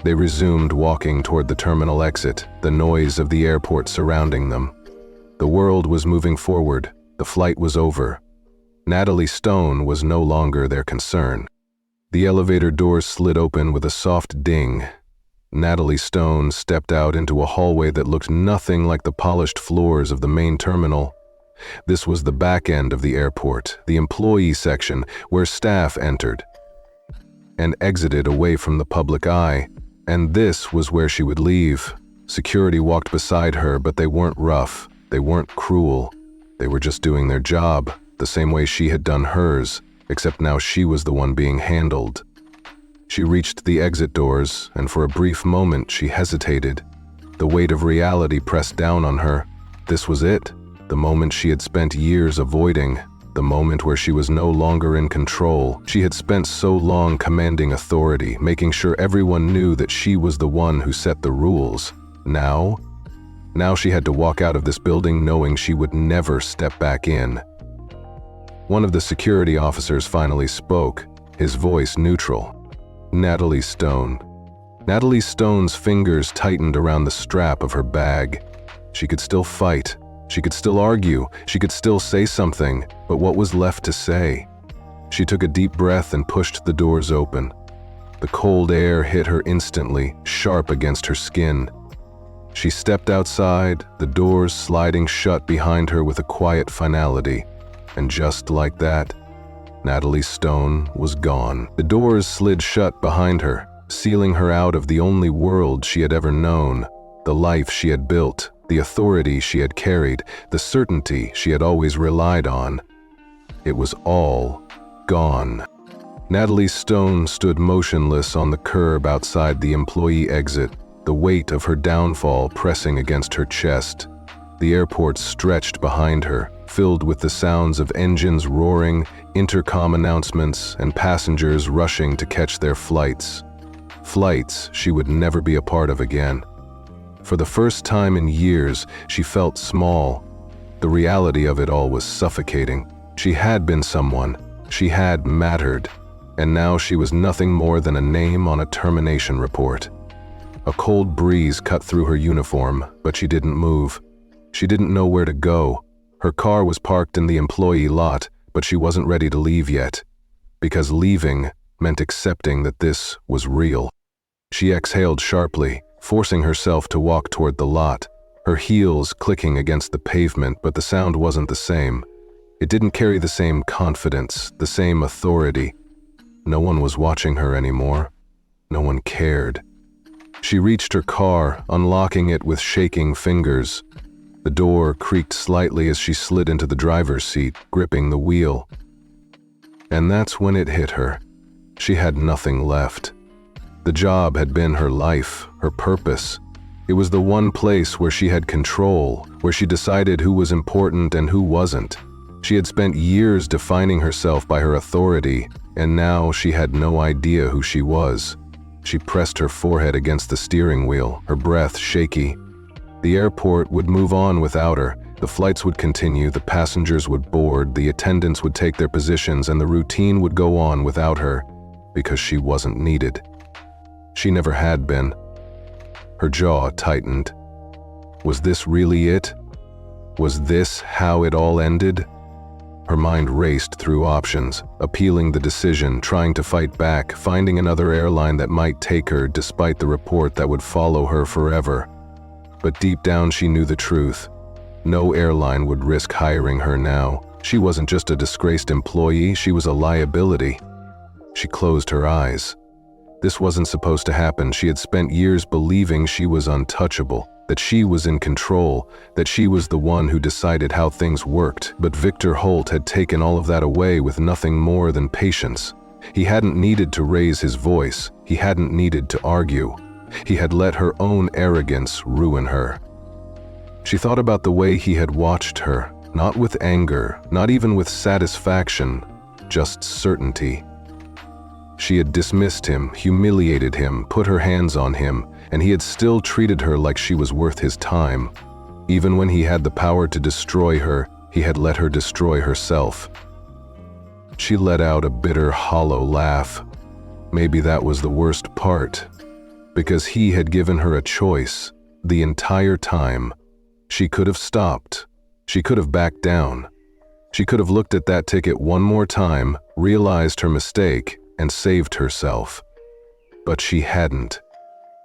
They resumed walking toward the terminal exit, the noise of the airport surrounding them. The world was moving forward. The flight was over. Natalie Stone was no longer their concern. The elevator doors slid open with a soft ding. Natalie Stone stepped out into a hallway that looked nothing like the polished floors of the main terminal. This was the back end of the airport, the employee section, where staff entered and exited away from the public eye, and this was where she would leave. Security walked beside her, but they weren't rough, they weren't cruel. They were just doing their job, the same way she had done hers, except now she was the one being handled. She reached the exit doors, and for a brief moment she hesitated. The weight of reality pressed down on her. This was it, the moment she had spent years avoiding, the moment where she was no longer in control. She had spent so long commanding authority, making sure everyone knew that she was the one who set the rules. Now she had to walk out of this building knowing she would never step back in. One of the security officers finally spoke, his voice neutral. "Natalie Stone." Natalie Stone's fingers tightened around the strap of her bag. She could still fight. She could still argue. She could still say something, but what was left to say? She took a deep breath and pushed the doors open. The cold air hit her instantly, sharp against her skin. She stepped outside, the doors sliding shut behind her with a quiet finality. And just like that, Natalie Stone was gone. The doors slid shut behind her, sealing her out of the only world she had ever known, the life she had built, the authority she had carried, the certainty she had always relied on. It was all gone. Natalie Stone stood motionless on the curb outside the employee exit, the weight of her downfall pressing against her chest. The airport stretched behind her, filled with the sounds of engines roaring, intercom announcements, and passengers rushing to catch their flights. Flights she would never be a part of again. For the first time in years, she felt small. The reality of it all was suffocating. She had been someone. She had mattered. And now she was nothing more than a name on a termination report. A cold breeze cut through her uniform, but she didn't move. She didn't know where to go. Her car was parked in the employee lot, but she wasn't ready to leave yet. Because leaving meant accepting that this was real. She exhaled sharply, forcing herself to walk toward the lot, her heels clicking against the pavement, but the sound wasn't the same. It didn't carry the same confidence, the same authority. No one was watching her anymore. No one cared. She reached her car, unlocking it with shaking fingers. The door creaked slightly as she slid into the driver's seat, gripping the wheel. And that's when it hit her. She had nothing left. The job had been her life, her purpose. It was the one place where she had control, where she decided who was important and who wasn't. She had spent years defining herself by her authority, and now she had no idea who she was. She pressed her forehead against the steering wheel, her breath shaky. The airport would move on without her. The flights would continue, the passengers would board, the attendants would take their positions, and the routine would go on without her, because she wasn't needed. She never had been. Her jaw tightened. Was this really it? Was this how it all ended? Her mind raced through options, appealing the decision, trying to fight back, finding another airline that might take her despite the report that would follow her forever. But deep down she knew the truth. No airline would risk hiring her now. She wasn't just a disgraced employee, she was a liability. She closed her eyes. This wasn't supposed to happen. She had spent years believing she was untouchable, that she was in control, that she was the one who decided how things worked. But Victor Holt had taken all of that away with nothing more than patience. He hadn't needed to raise his voice. He hadn't needed to argue. He had let her own arrogance ruin her. She thought about the way he had watched her, not with anger, not even with satisfaction, just certainty. She had dismissed him, humiliated him, put her hands on him, and he had still treated her like she was worth his time. Even when he had the power to destroy her, he had let her destroy herself. She let out a bitter, hollow laugh. Maybe that was the worst part, because he had given her a choice the entire time. She could have stopped. She could have backed down. She could have looked at that ticket one more time, realized her mistake, and saved herself. But she hadn't.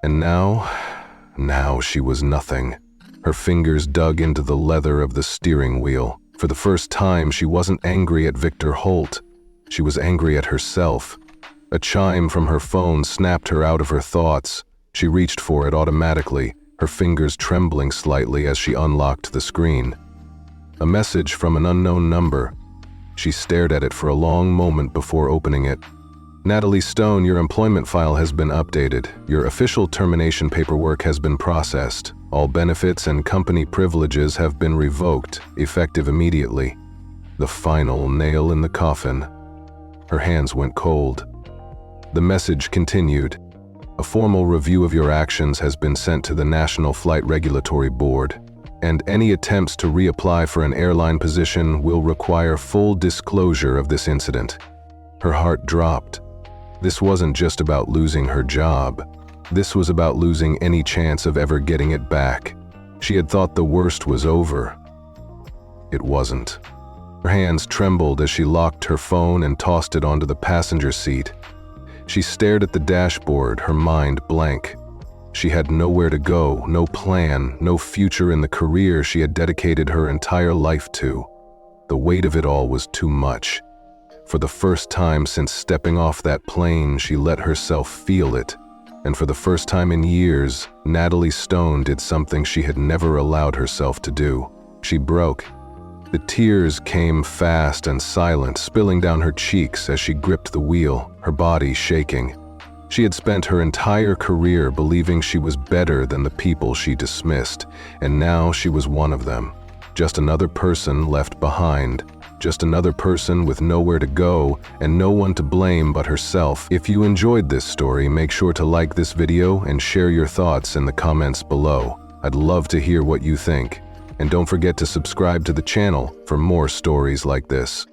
And now she was nothing. Her fingers dug into the leather of the steering wheel. For the first time, she wasn't angry at Victor Holt. She was angry at herself. A chime from her phone snapped her out of her thoughts. She reached for it automatically, her fingers trembling slightly as she unlocked the screen. A message from an unknown number. She stared at it for a long moment before opening it. Natalie Stone, your employment file has been updated. Your official termination paperwork has been processed. All benefits and company privileges have been revoked, effective immediately. The final nail in the coffin. Her hands went cold. The message continued. A formal review of your actions has been sent to the National Flight Regulatory Board, and any attempts to reapply for an airline position will require full disclosure of this incident. Her heart dropped. This wasn't just about losing her job. This was about losing any chance of ever getting it back. She had thought the worst was over. It wasn't. Her hands trembled as she locked her phone and tossed it onto the passenger seat. She stared at the dashboard, her mind blank. She had nowhere to go, no plan, no future in the career she had dedicated her entire life to. The weight of it all was too much. For the first time since stepping off that plane, she let herself feel it. And for the first time in years, Natalie Stone did something she had never allowed herself to do. She broke. The tears came fast and silent, spilling down her cheeks as she gripped the wheel, her body shaking. She had spent her entire career believing she was better than the people she dismissed, and now she was one of them. Just another person left behind. Just another person with nowhere to go and no one to blame but herself. If you enjoyed this story, make sure to like this video and share your thoughts in the comments below. I'd love to hear what you think. And don't forget to subscribe to the channel for more stories like this.